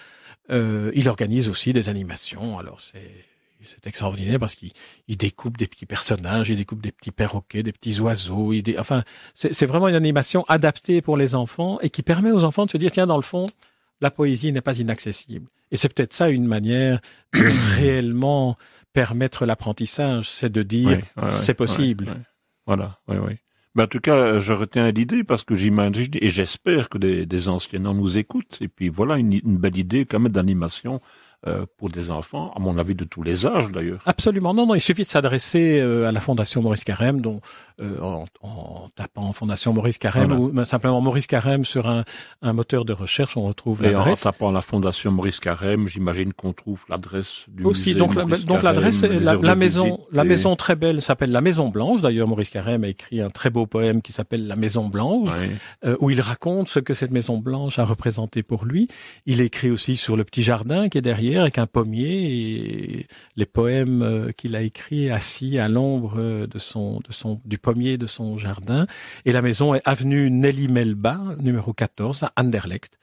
il organise aussi des animations. Alors c'est extraordinaire parce qu'il découpe des petits personnages, il découpe des petits perroquets, des petits oiseaux. Enfin, c'est vraiment une animation adaptée pour les enfants et qui permet aux enfants de se dire, tiens, dans le fond, la poésie n'est pas inaccessible. Et c'est peut-être ça une manière de réellement permettre l'apprentissage, c'est de dire, c'est possible. Voilà, oui. Ben, en tout cas, je retiens l'idée parce que j'imagine et j'espère que des enseignants nous écoutent. Et puis voilà, une belle idée quand même d'animation pour des enfants, à mon avis de tous les âges d'ailleurs. Absolument, non, il suffit de s'adresser à la Fondation Maurice Carême, dont en tapant Fondation Maurice Carême ou simplement Maurice Carême sur un moteur de recherche, on retrouve l'adresse. Et en tapant la Fondation Maurice Carême, j'imagine qu'on trouve l'adresse du aussi, musée. Donc l'adresse, la maison très belle s'appelle la Maison Blanche. D'ailleurs, Maurice Carême a écrit un très beau poème qui s'appelle La Maison Blanche, où il raconte ce que cette Maison Blanche a représenté pour lui. Il écrit aussi sur le petit jardin qui est derrière, avec un pommier et les poèmes qu'il a écrits assis à l'ombre du pommier de son jardin. Et la maison est avenue Nelly Melba, numéro 14, à Anderlecht.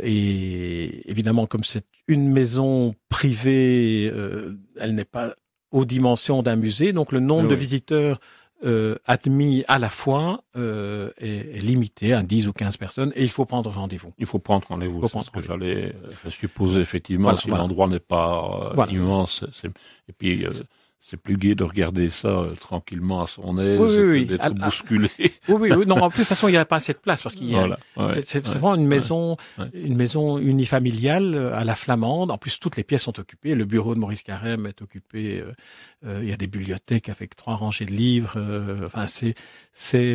Et évidemment, comme c'est une maison privée, elle n'est pas aux dimensions d'un musée, donc le nombre de visiteurs admis à la fois est limité à 10 ou 15 personnes et il faut prendre rendez-vous. C'est ce que j'allais supposer effectivement, si l'endroit n'est pas immense. Et puis c'est plus gai de regarder ça tranquillement à son aise que d'être bousculé. Oui. Non, en plus, de toute façon, il n'y a pas assez de place parce qu'il y a, c'est vraiment une maison unifamiliale à la flamande. En plus, toutes les pièces sont occupées. Le bureau de Maurice Carême est occupé. Il y a des bibliothèques avec 3 rangées de livres. C'est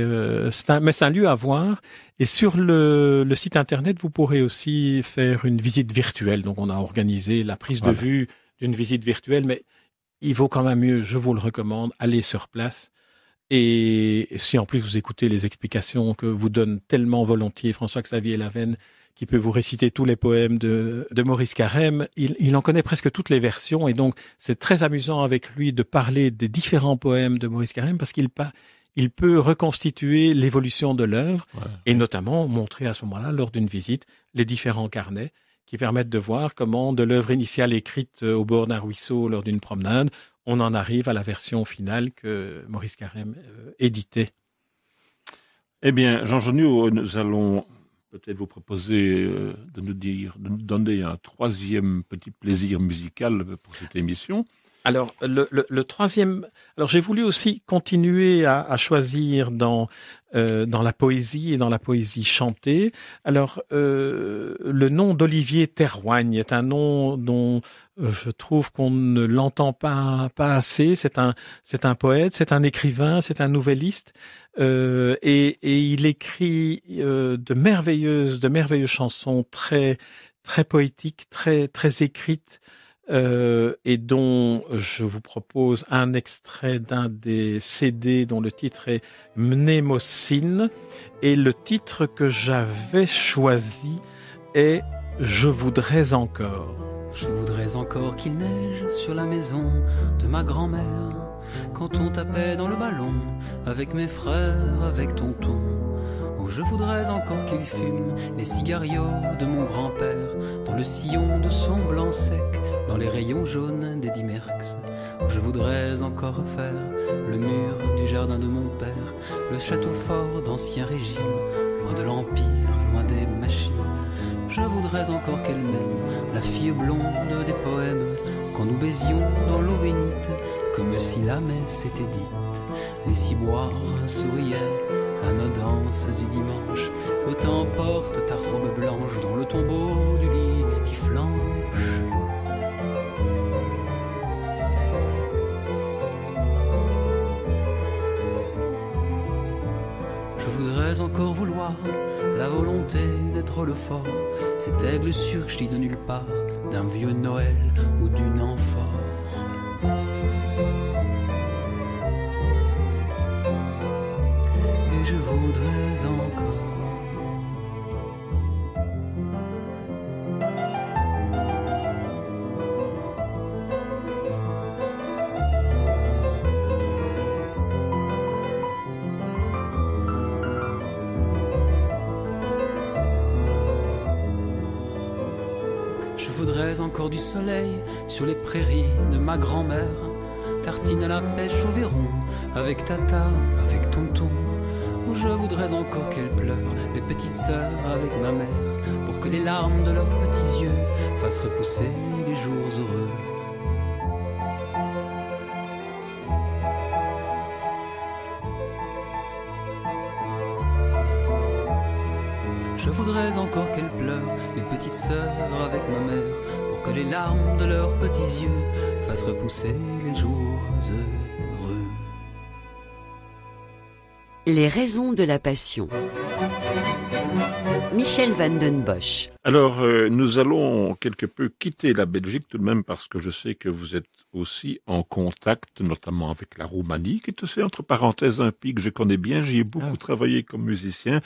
un lieu à voir. Et sur le site internet, vous pourrez aussi faire une visite virtuelle. Donc, on a organisé la prise de vue d'une visite virtuelle, mais il vaut quand même mieux, je vous le recommande, aller sur place. Et si en plus vous écoutez les explications que vous donne tellement volontiers François-Xavier Lavenne, qui peut vous réciter tous les poèmes de Maurice Carême, il en connaît presque toutes les versions. Et donc, c'est très amusant avec lui de parler des différents poèmes de Maurice Carême parce qu'il peut reconstituer l'évolution de l'œuvre et notamment montrer à ce moment-là, lors d'une visite, les différents carnets qui permettent de voir comment, de l'œuvre initiale écrite au bord d'un ruisseau lors d'une promenade, on en arrive à la version finale que Maurice Carême éditait. Eh bien, Jean Genioux, nous allons peut-être vous proposer de nous donner un troisième petit plaisir musical pour cette émission. Alors le troisième. Alors j'ai voulu aussi continuer à choisir dans la poésie et dans la poésie chantée. Alors le nom d'Olivier Théroigne est un nom dont je trouve qu'on ne l'entend pas assez. C'est un poète, c'est un écrivain, c'est un nouvelliste et il écrit de merveilleuses chansons très très poétiques, très très écrites. Et dont je vous propose un extrait d'un des CD dont le titre est Mnémosyne, et le titre que j'avais choisi est Je voudrais encore. Je voudrais encore qu'il neige sur la maison de ma grand-mère, quand on tapait dans le ballon avec mes frères, avec tonton. Oh, je voudrais encore qu'il fume les cigarios de mon grand-père, dans le sillon de son blanc sec, dans les rayons jaunes des Dimerx. Oh, je voudrais encore refaire le mur du jardin de mon père, le château fort d'ancien régime, loin de l'empire, loin des machines. Je voudrais encore qu'elle m'aime, la fille blonde des poèmes, quand nous baisions dans l'eau bénite, comme si la messe était dite. Les ciboires souriaient à nos danses du dimanche. Où t'emporte ta robe blanche dans le tombeau du lit qui flanche. Je voudrais encore vouloir la volonté d'être le fort, cet aigle surgi de nulle part, d'un vieux Noël ou d'une amphore. Et je voudrais encore encore du soleil sur les prairies de ma grand-mère, tartine à la pêche au Véron, avec tata, avec tonton. Où je voudrais encore qu'elles pleurent, les petites sœurs avec ma mère, pour que les larmes de leurs petits yeux fassent repousser les jours heureux. Je voudrais encore qu'elles pleurent, les petites sœurs avec ma mère, pour que les larmes de leurs petits yeux fassent repousser les jours heureux. Les raisons de la passion. Michel van den Bosch. Alors, nous allons quelque peu quitter la Belgique tout de même, parce que je sais que vous êtes aussi en contact, notamment avec la Roumanie, qui est aussi, entre parenthèses, un pays que je connais bien. J'y ai beaucoup travaillé comme musicien.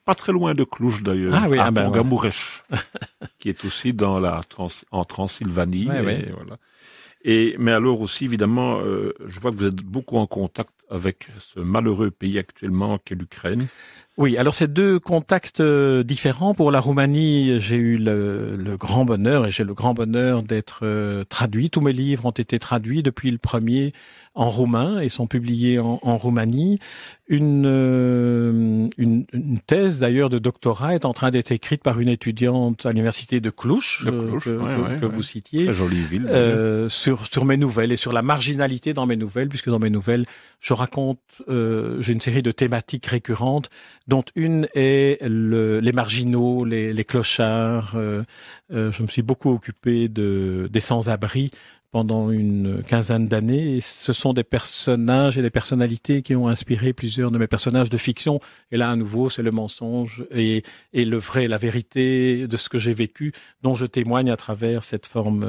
Pas très loin de Cluj d'ailleurs, à Borgamureș, qui est aussi dans en Transylvanie. Voilà. Mais alors aussi, évidemment, je vois que vous êtes beaucoup en contact avec ce malheureux pays actuellement qu'est l'Ukraine. Oui, alors c'est deux contacts différents. Pour la Roumanie, j'ai eu le grand bonheur, et j'ai le grand bonheur d'être traduit. Tous mes livres ont été traduits depuis le premier en roumain et sont publiés en Roumanie. Une thèse d'ailleurs de doctorat est en train d'être écrite par une étudiante à l'université de Cluj, que vous citiez. Très jolie ville. Sur mes nouvelles et sur la marginalité dans mes nouvelles, puisque dans mes nouvelles, je raconte, j'ai une série de thématiques récurrentes, dont une est les marginaux, les clochards. Je me suis beaucoup occupé des sans-abri pendant une quinzaine d'années, et ce sont des personnages et des personnalités qui ont inspiré plusieurs de mes personnages de fiction. Et là, à nouveau, c'est le mensonge et le vrai, la vérité de ce que j'ai vécu, dont je témoigne à travers cette forme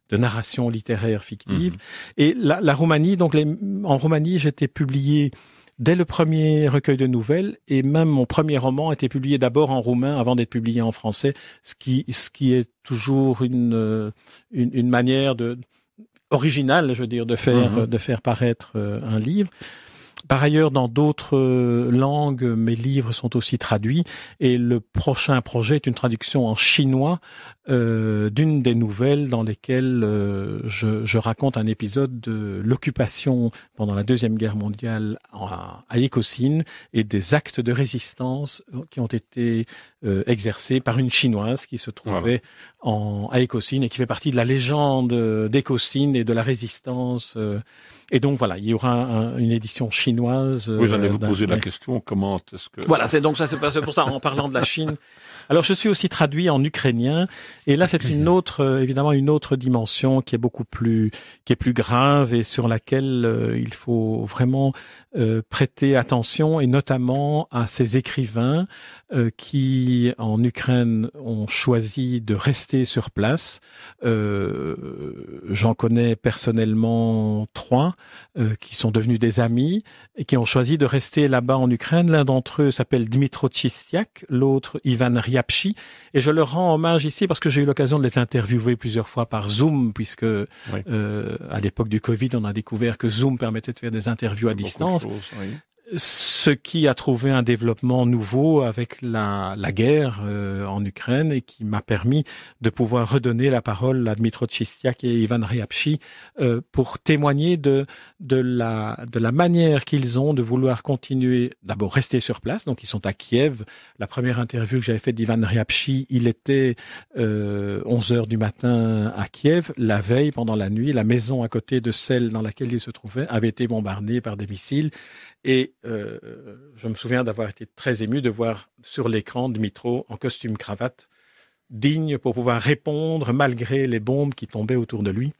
de narration littéraire fictive. Et la Roumanie, donc en Roumanie, j'étais publié dès le premier recueil de nouvelles, et même mon premier roman a été publié d'abord en roumain avant d'être publié en français, ce qui est toujours une manière originale, je veux dire, de faire paraître un livre. Par ailleurs, dans d'autres langues, mes livres sont aussi traduits, et le prochain projet est une traduction en chinois d'une des nouvelles dans lesquelles je raconte un épisode de l'occupation pendant la Deuxième Guerre mondiale à Écossynes et des actes de résistance qui ont été exercés par une Chinoise qui se trouvait à Écossynes et qui fait partie de la légende d'Écossynes et de la résistance. Et donc voilà, il y aura une édition chinoise. Oui, j'allais vous poser la question, comment est-ce que... Voilà, c'est passé pour ça, en parlant de la Chine. Alors je suis aussi traduit en ukrainien, et là c'est évidemment une autre dimension qui est plus grave et sur laquelle il faut vraiment prêter attention, et notamment à ces écrivains qui en Ukraine ont choisi de rester sur place. J'en connais personnellement 3 qui sont devenus des amis et qui ont choisi de rester là-bas en Ukraine. L'un d'entre eux s'appelle Dmytro Chistiak, l'autre Ivan Ryabchi, et je leur rends hommage ici parce que j'ai eu l'occasion de les interviewer plusieurs fois par Zoom, puisque à l'époque du Covid, on a découvert que Zoom permettait de faire des interviews à distance. Ce qui a trouvé un développement nouveau avec la guerre en Ukraine, et qui m'a permis de pouvoir redonner la parole à Dmytro Chistiak et Ivan Ryabchi pour témoigner de la manière qu'ils ont de vouloir continuer, d'abord rester sur place. Donc ils sont à Kiev. La première interview que j'avais faite d'Ivan Ryabchi, il était 11h du matin à Kiev. La veille, pendant la nuit, la maison à côté de celle dans laquelle il se trouvait avait été bombardée par des missiles. Et je me souviens d'avoir été très ému de voir sur l'écran Dmytro en costume cravate, digne pour pouvoir répondre malgré les bombes qui tombaient autour de lui.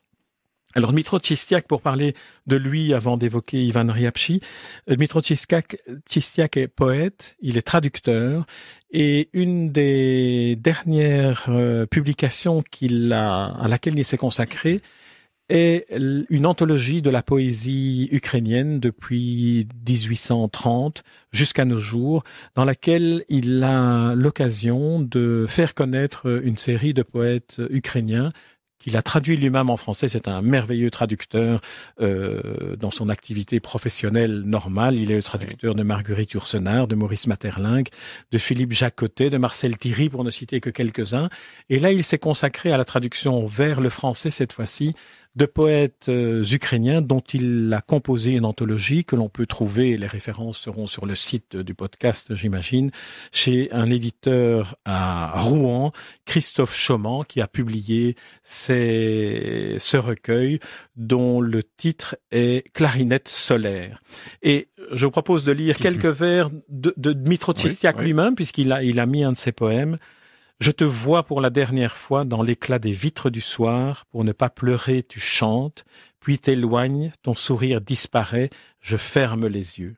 Alors Dmytro Chistiak, pour parler de lui avant d'évoquer Ivan Ryabchi, Dmytro Chistiak est poète, il est traducteur, et une des dernières publications à laquelle il s'est consacré est une anthologie de la poésie ukrainienne depuis 1830 jusqu'à nos jours, dans laquelle il a l'occasion de faire connaître une série de poètes ukrainiens qu'il a traduit lui-même en français. C'est un merveilleux traducteur dans son activité professionnelle normale. Il est le traducteur de Marguerite Yourcenar, de Maurice Maeterlinck, de Philippe Jacotet, de Marcel Thierry, pour ne citer que quelques-uns. Et là, il s'est consacré à la traduction vers le français, cette fois-ci, de poètes ukrainiens dont il a composé une anthologie que l'on peut trouver, les références seront sur le site du podcast, j'imagine, chez un éditeur à Rouen, Christophe Chauman, qui a publié ce recueil dont le titre est Clarinette solaire. Et je vous propose de lire quelques vers de Dmytro Chistiak lui-même, puisqu'il a mis un de ses poèmes. Je te vois pour la dernière fois dans l'éclat des vitres du soir, pour ne pas pleurer tu chantes, puis t'éloignes, ton sourire disparaît, je ferme les yeux.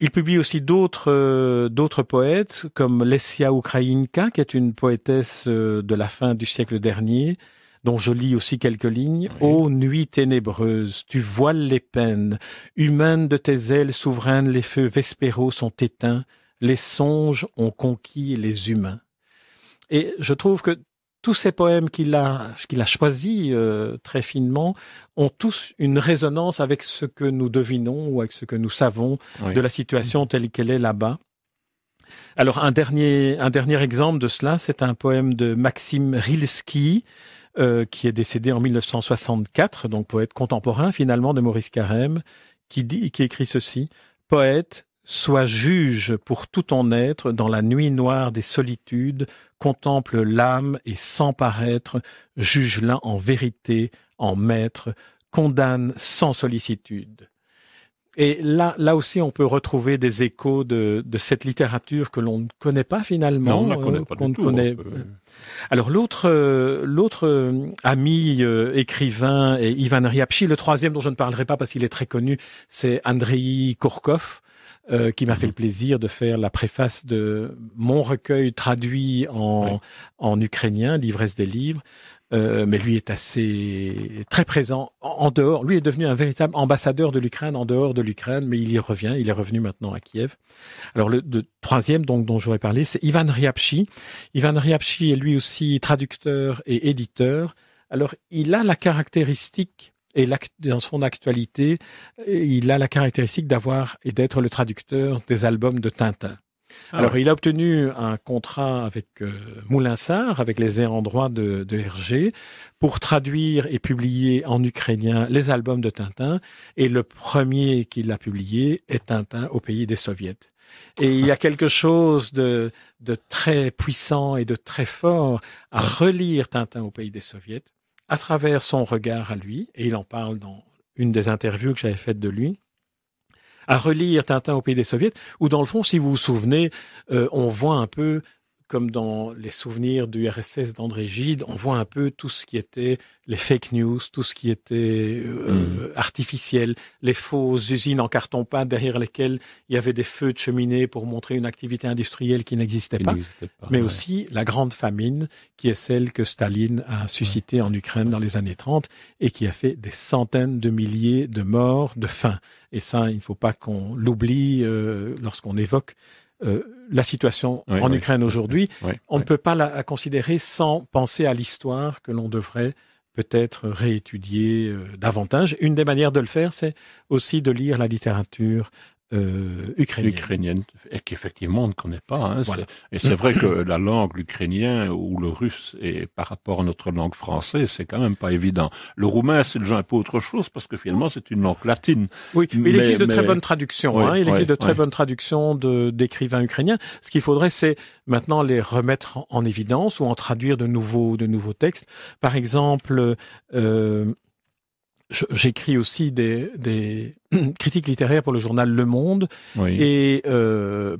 Il publie aussi d'autres poètes, comme Lessia Ukrainka, qui est une poétesse de la fin du siècle dernier, dont je lis aussi quelques lignes. Ô nuit ténébreuse, tu voiles les peines, humaines de tes ailes souveraines, les feux vespéraux sont éteints, les songes ont conquis les humains. Et je trouve que tous ces poèmes qu'il a choisis très finement ont tous une résonance avec ce que nous devinons ou avec ce que nous savons de la situation telle qu'elle est là-bas. Alors un dernier exemple de cela, c'est un poème de Maxime Rilski, qui est décédé en 1964, donc poète contemporain finalement de Maurice Carême, qui écrit ceci: poète, sois juge pour tout ton être, dans la nuit noire des solitudes, contemple l'âme et sans paraître, juge-la en vérité, en maître, condamne sans sollicitude. Et là aussi, on peut retrouver des échos de cette littérature que l'on ne connaît pas finalement. Non, on ne la connaît pas du tout. Alors l'autre ami écrivain est Ivan Ryabchi. Le troisième dont je ne parlerai pas parce qu'il est très connu, c'est Andrei Kourkov, qui m'a fait le plaisir de faire la préface de mon recueil traduit en ukrainien, L'ivresse des livres. Mais lui est très présent en dehors. Lui est devenu un véritable ambassadeur de l'Ukraine en dehors de l'Ukraine, mais il y revient. Il est revenu maintenant à Kiev. Alors le troisième dont j'aurais parlé, c'est Ivan Ryabchi. Ivan Ryabchi est lui aussi traducteur et éditeur. Alors il a la caractéristique, et dans son actualité, il a la caractéristique d'avoir et d'être le traducteur des albums de Tintin. Alors, il a obtenu un contrat avec Moulinsart, avec les ayants droit de Hergé, pour traduire et publier en ukrainien les albums de Tintin. Et le premier qu'il a publié est Tintin au pays des Soviets. Et il y a quelque chose de très puissant et de très fort à relire Tintin au pays des Soviets à travers son regard à lui, et il en parle dans une des interviews que j'avais faites de lui, à relire Tintin au pays des Soviets, où dans le fond, si vous vous souvenez, on voit un peu, comme dans les souvenirs du RSS d'André Gide, on voit un peu tout ce qui était les fake news, tout ce qui était artificiel, les fausses usines en carton-pâte derrière lesquelles il y avait des feux de cheminée pour montrer une activité industrielle qui n'existait pas, mais aussi la grande famine qui est celle que Staline a suscitée en Ukraine dans les années 30 et qui a fait des centaines de milliers de morts de faim. Et ça, il ne faut pas qu'on l'oublie lorsqu'on évoque la situation en Ukraine aujourd'hui. On ne peut pas la considérer sans penser à l'histoire que l'on devrait peut-être réétudier davantage. Une des manières de le faire, c'est aussi de lire la littérature ukrainienne, et qu'effectivement on ne connaît pas. Hein. Voilà. Et c'est vrai que la langue l'ukrainien ou le russe, et par rapport à notre langue française, c'est quand même pas évident. Le roumain, c'est déjà un peu autre chose parce que finalement c'est une langue latine. Oui, mais il existe de très bonnes traductions. Il existe de très bonnes traductions d'écrivains ukrainiens. Ce qu'il faudrait, c'est maintenant les remettre en évidence ou en traduire de nouveaux textes. Par exemple, j'écris aussi des critiques littéraires pour le journal Le Monde et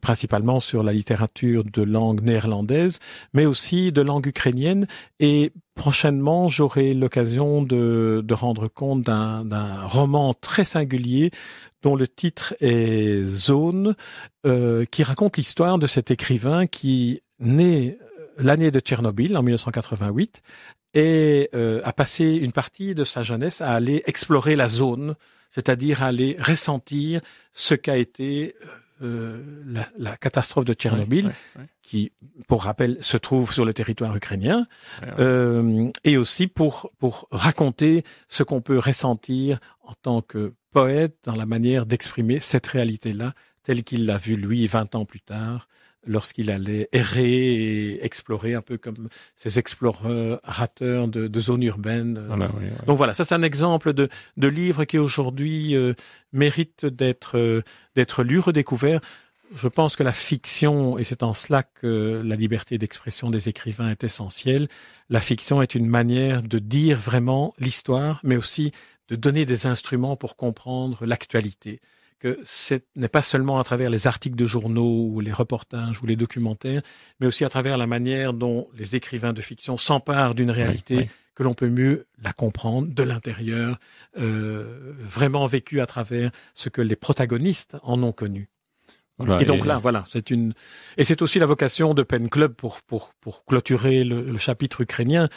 principalement sur la littérature de langue néerlandaise, mais aussi de langue ukrainienne. Et prochainement, j'aurai l'occasion de rendre compte d'un roman très singulier dont le titre est Zone, qui raconte l'histoire de cet écrivain qui naît l'année de Tchernobyl, en 1988, et a passé une partie de sa jeunesse à aller explorer la zone, c'est-à-dire à aller ressentir ce qu'a été la catastrophe de Tchernobyl, qui, pour rappel, se trouve sur le territoire ukrainien, et aussi pour raconter ce qu'on peut ressentir en tant que poète dans la manière d'exprimer cette réalité-là, telle qu'il l'a vue, lui, 20 ans plus tard, lorsqu'il allait errer et explorer un peu comme ces explorateurs de zones urbaines. Donc voilà, ça c'est un exemple de livre qui aujourd'hui mérite d'être lu, redécouvert. Je pense que la fiction, et c'est en cela que la liberté d'expression des écrivains est essentielle, la fiction est une manière de dire vraiment l'histoire, mais aussi de donner des instruments pour comprendre l'actualité. Que ce n'est pas seulement à travers les articles de journaux ou les reportages ou les documentaires, mais aussi à travers la manière dont les écrivains de fiction s'emparent d'une réalité que l'on peut mieux la comprendre de l'intérieur, vraiment vécue à travers ce que les protagonistes en ont connu. Voilà, et donc là, voilà, c'est aussi la vocation de Pen Club pour clôturer le chapitre ukrainien.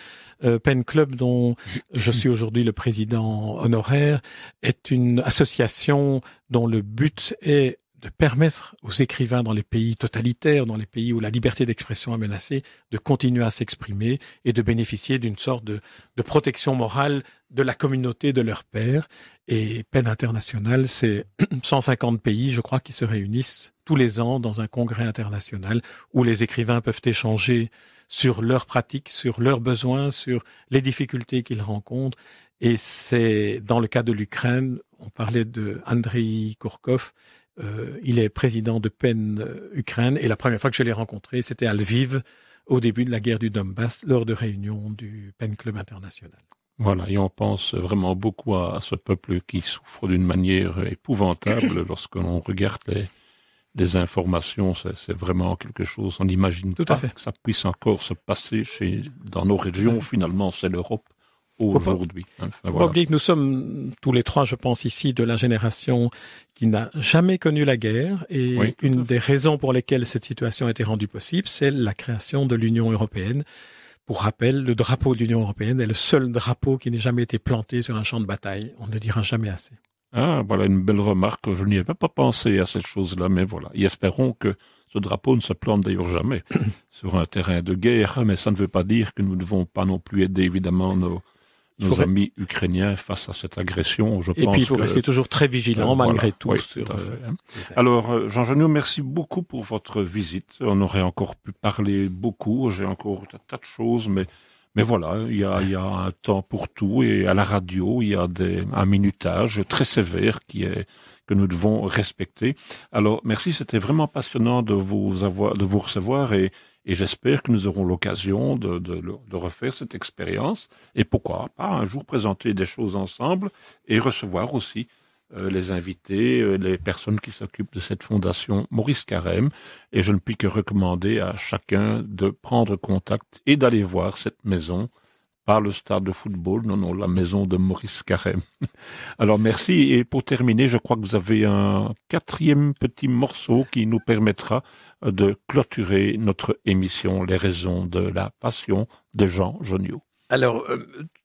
Pen Club, dont je suis aujourd'hui le président honoraire, est une association dont le but est de permettre aux écrivains dans les pays totalitaires, dans les pays où la liberté d'expression est menacée, de continuer à s'exprimer et de bénéficier d'une sorte de protection morale de la communauté de leurs pairs. Et PEN International, c'est 150 pays, je crois, qui se réunissent tous les ans dans un congrès international où les écrivains peuvent échanger sur leurs pratiques, sur leurs besoins, sur les difficultés qu'ils rencontrent. Et c'est dans le cas de l'Ukraine, on parlait de Andrei Kourkov, il est président de PEN Ukraine, et la première fois que je l'ai rencontré, c'était à Lviv, au début de la guerre du Donbass, lors de réunions du PEN Club international. Voilà, et on pense vraiment beaucoup à ce peuple qui souffre d'une manière épouvantable lorsque l'on regarde les informations. C'est vraiment quelque chose, on n'imagine pas que ça puisse encore se passer dans nos régions. Finalement, c'est l'Europe aujourd'hui. Faut pas oublier que nous sommes tous les trois, je pense ici, de la génération qui n'a jamais connu la guerre, et une des raisons pour lesquelles cette situation a été rendue possible, c'est la création de l'Union européenne. Pour rappel, le drapeau de l'Union européenne est le seul drapeau qui n'ait jamais été planté sur un champ de bataille. On ne le dira jamais assez. Ah, voilà une belle remarque. Je n'y avais pas pensé à cette chose-là, mais voilà. Et espérons que ce drapeau ne se plante d'ailleurs jamais sur un terrain de guerre, mais ça ne veut pas dire que nous ne devons pas non plus aider évidemment nos amis ukrainiens face à cette agression. Je Et pense puis il faut que... rester toujours très vigilant malgré tout. Oui, sur, tout à fait. Alors, Jean Genot, merci beaucoup pour votre visite. On aurait encore pu parler beaucoup. J'ai encore un tas de choses, mais voilà, il y a un temps pour tout. Et à la radio, il y a un minutage très sévère que nous devons respecter. Alors, merci. C'était vraiment passionnant de vous recevoir et j'espère que nous aurons l'occasion de refaire cette expérience et pourquoi pas un jour présenter des choses ensemble et recevoir aussi les invités, les personnes qui s'occupent de cette fondation Maurice Carême. Et je ne puis que recommander à chacun de prendre contact et d'aller voir cette maison, pas le stade de football, non, la maison de Maurice Carême. Alors merci, et pour terminer, je crois que vous avez un 4e petit morceau qui nous permettra de clôturer notre émission Les raisons de la passion de Jean Geniot. Alors,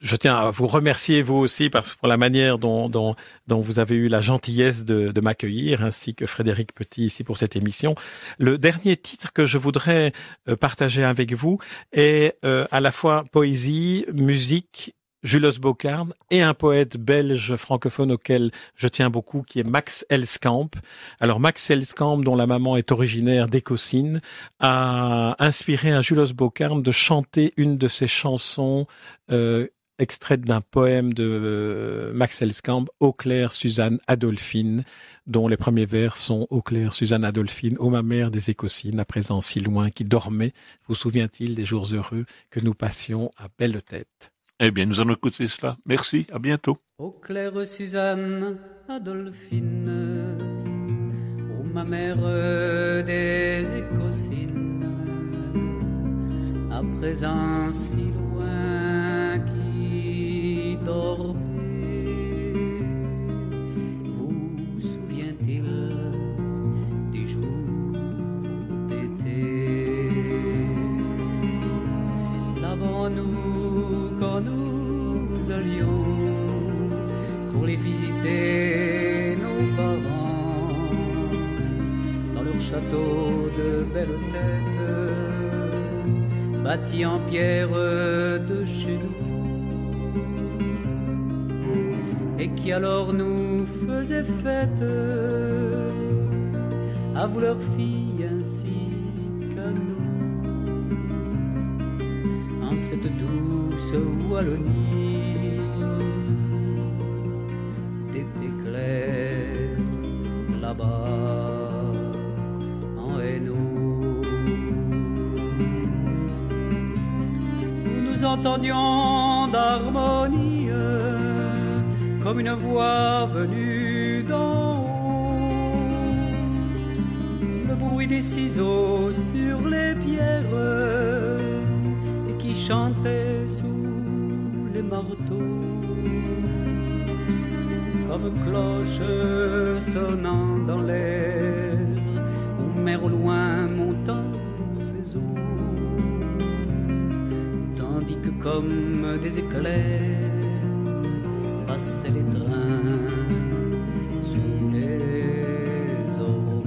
je tiens à vous remercier vous aussi pour la manière dont vous avez eu la gentillesse de m'accueillir, ainsi que Frédéric Petit ici pour cette émission. Le dernier titre que je voudrais partager avec vous est à la fois poésie, musique, Julos Bocarde et un poète belge francophone auquel je tiens beaucoup, qui est Max Elskamp. Alors Max Elskamp, dont la maman est originaire d'Écosine, a inspiré à Julos Bocarde de chanter une de ses chansons extraite d'un poème de Max Elskamp, Ô clair Suzanne Adolphine, dont les premiers vers sont Ô clair Suzanne Adolphine, ô ma mère des Écosines, à présent si loin, qui dormait, vous souvient-il des jours heureux que nous passions à belle tête? Eh bien, nous allons écouter cela. Merci, à bientôt. Ô claire Suzanne Adolphine, ô ma mère des Écosines, à présent si loin qui dormait, vous souvient-il des jours d'été? Là-bas quand nous allions pour les visiter, nos parents, dans leur château de belle tête, bâti en pierre de chez nous, et qui alors nous faisait fête, à vous leur fille ainsi qu'à nous. Cette douce Wallonie d'été clair là-bas en Hainaut, nous entendions d'harmonie comme une voix venue d'en haut, le bruit des ciseaux sur les pierres qui chantait sous les marteaux, comme cloches sonnant dans l'air, ou mer au loin montant ses eaux, tandis que comme des éclairs passaient les trains sous les ormeaux.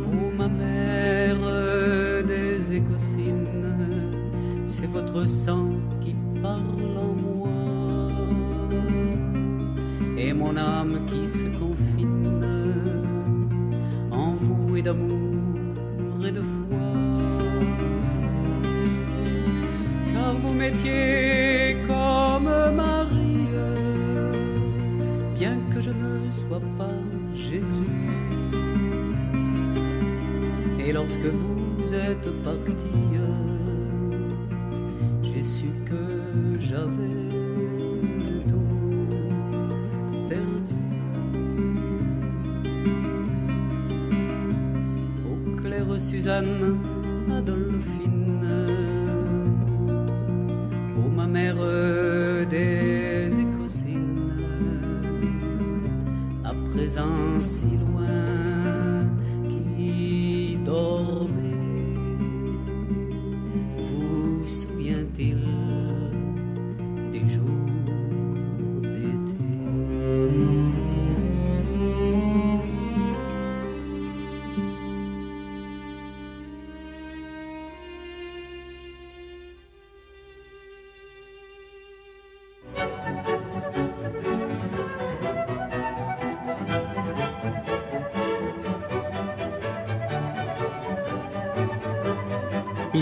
Oh ma mère des Écosines, c'est votre sang qui parle en moi, et mon âme qui se confine en vous et d'amour et de foi, car vous m'étiez comme Marie, bien que je ne sois pas Jésus. Et lorsque vous êtes partis, j'ai su que j'avais tout perdu. Ô claire Suzanne Adolphine, ô ma mère des Écosines, à présent si loin qui dormait, vous souvient-il des jours d'été?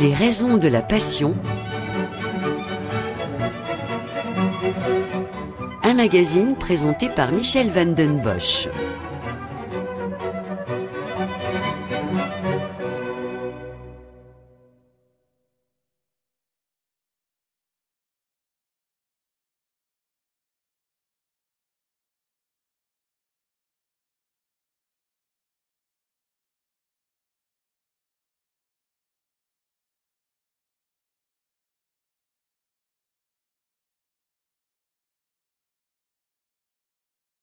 Les raisons de la passion. Un magazine présenté par Michel van den Bosch.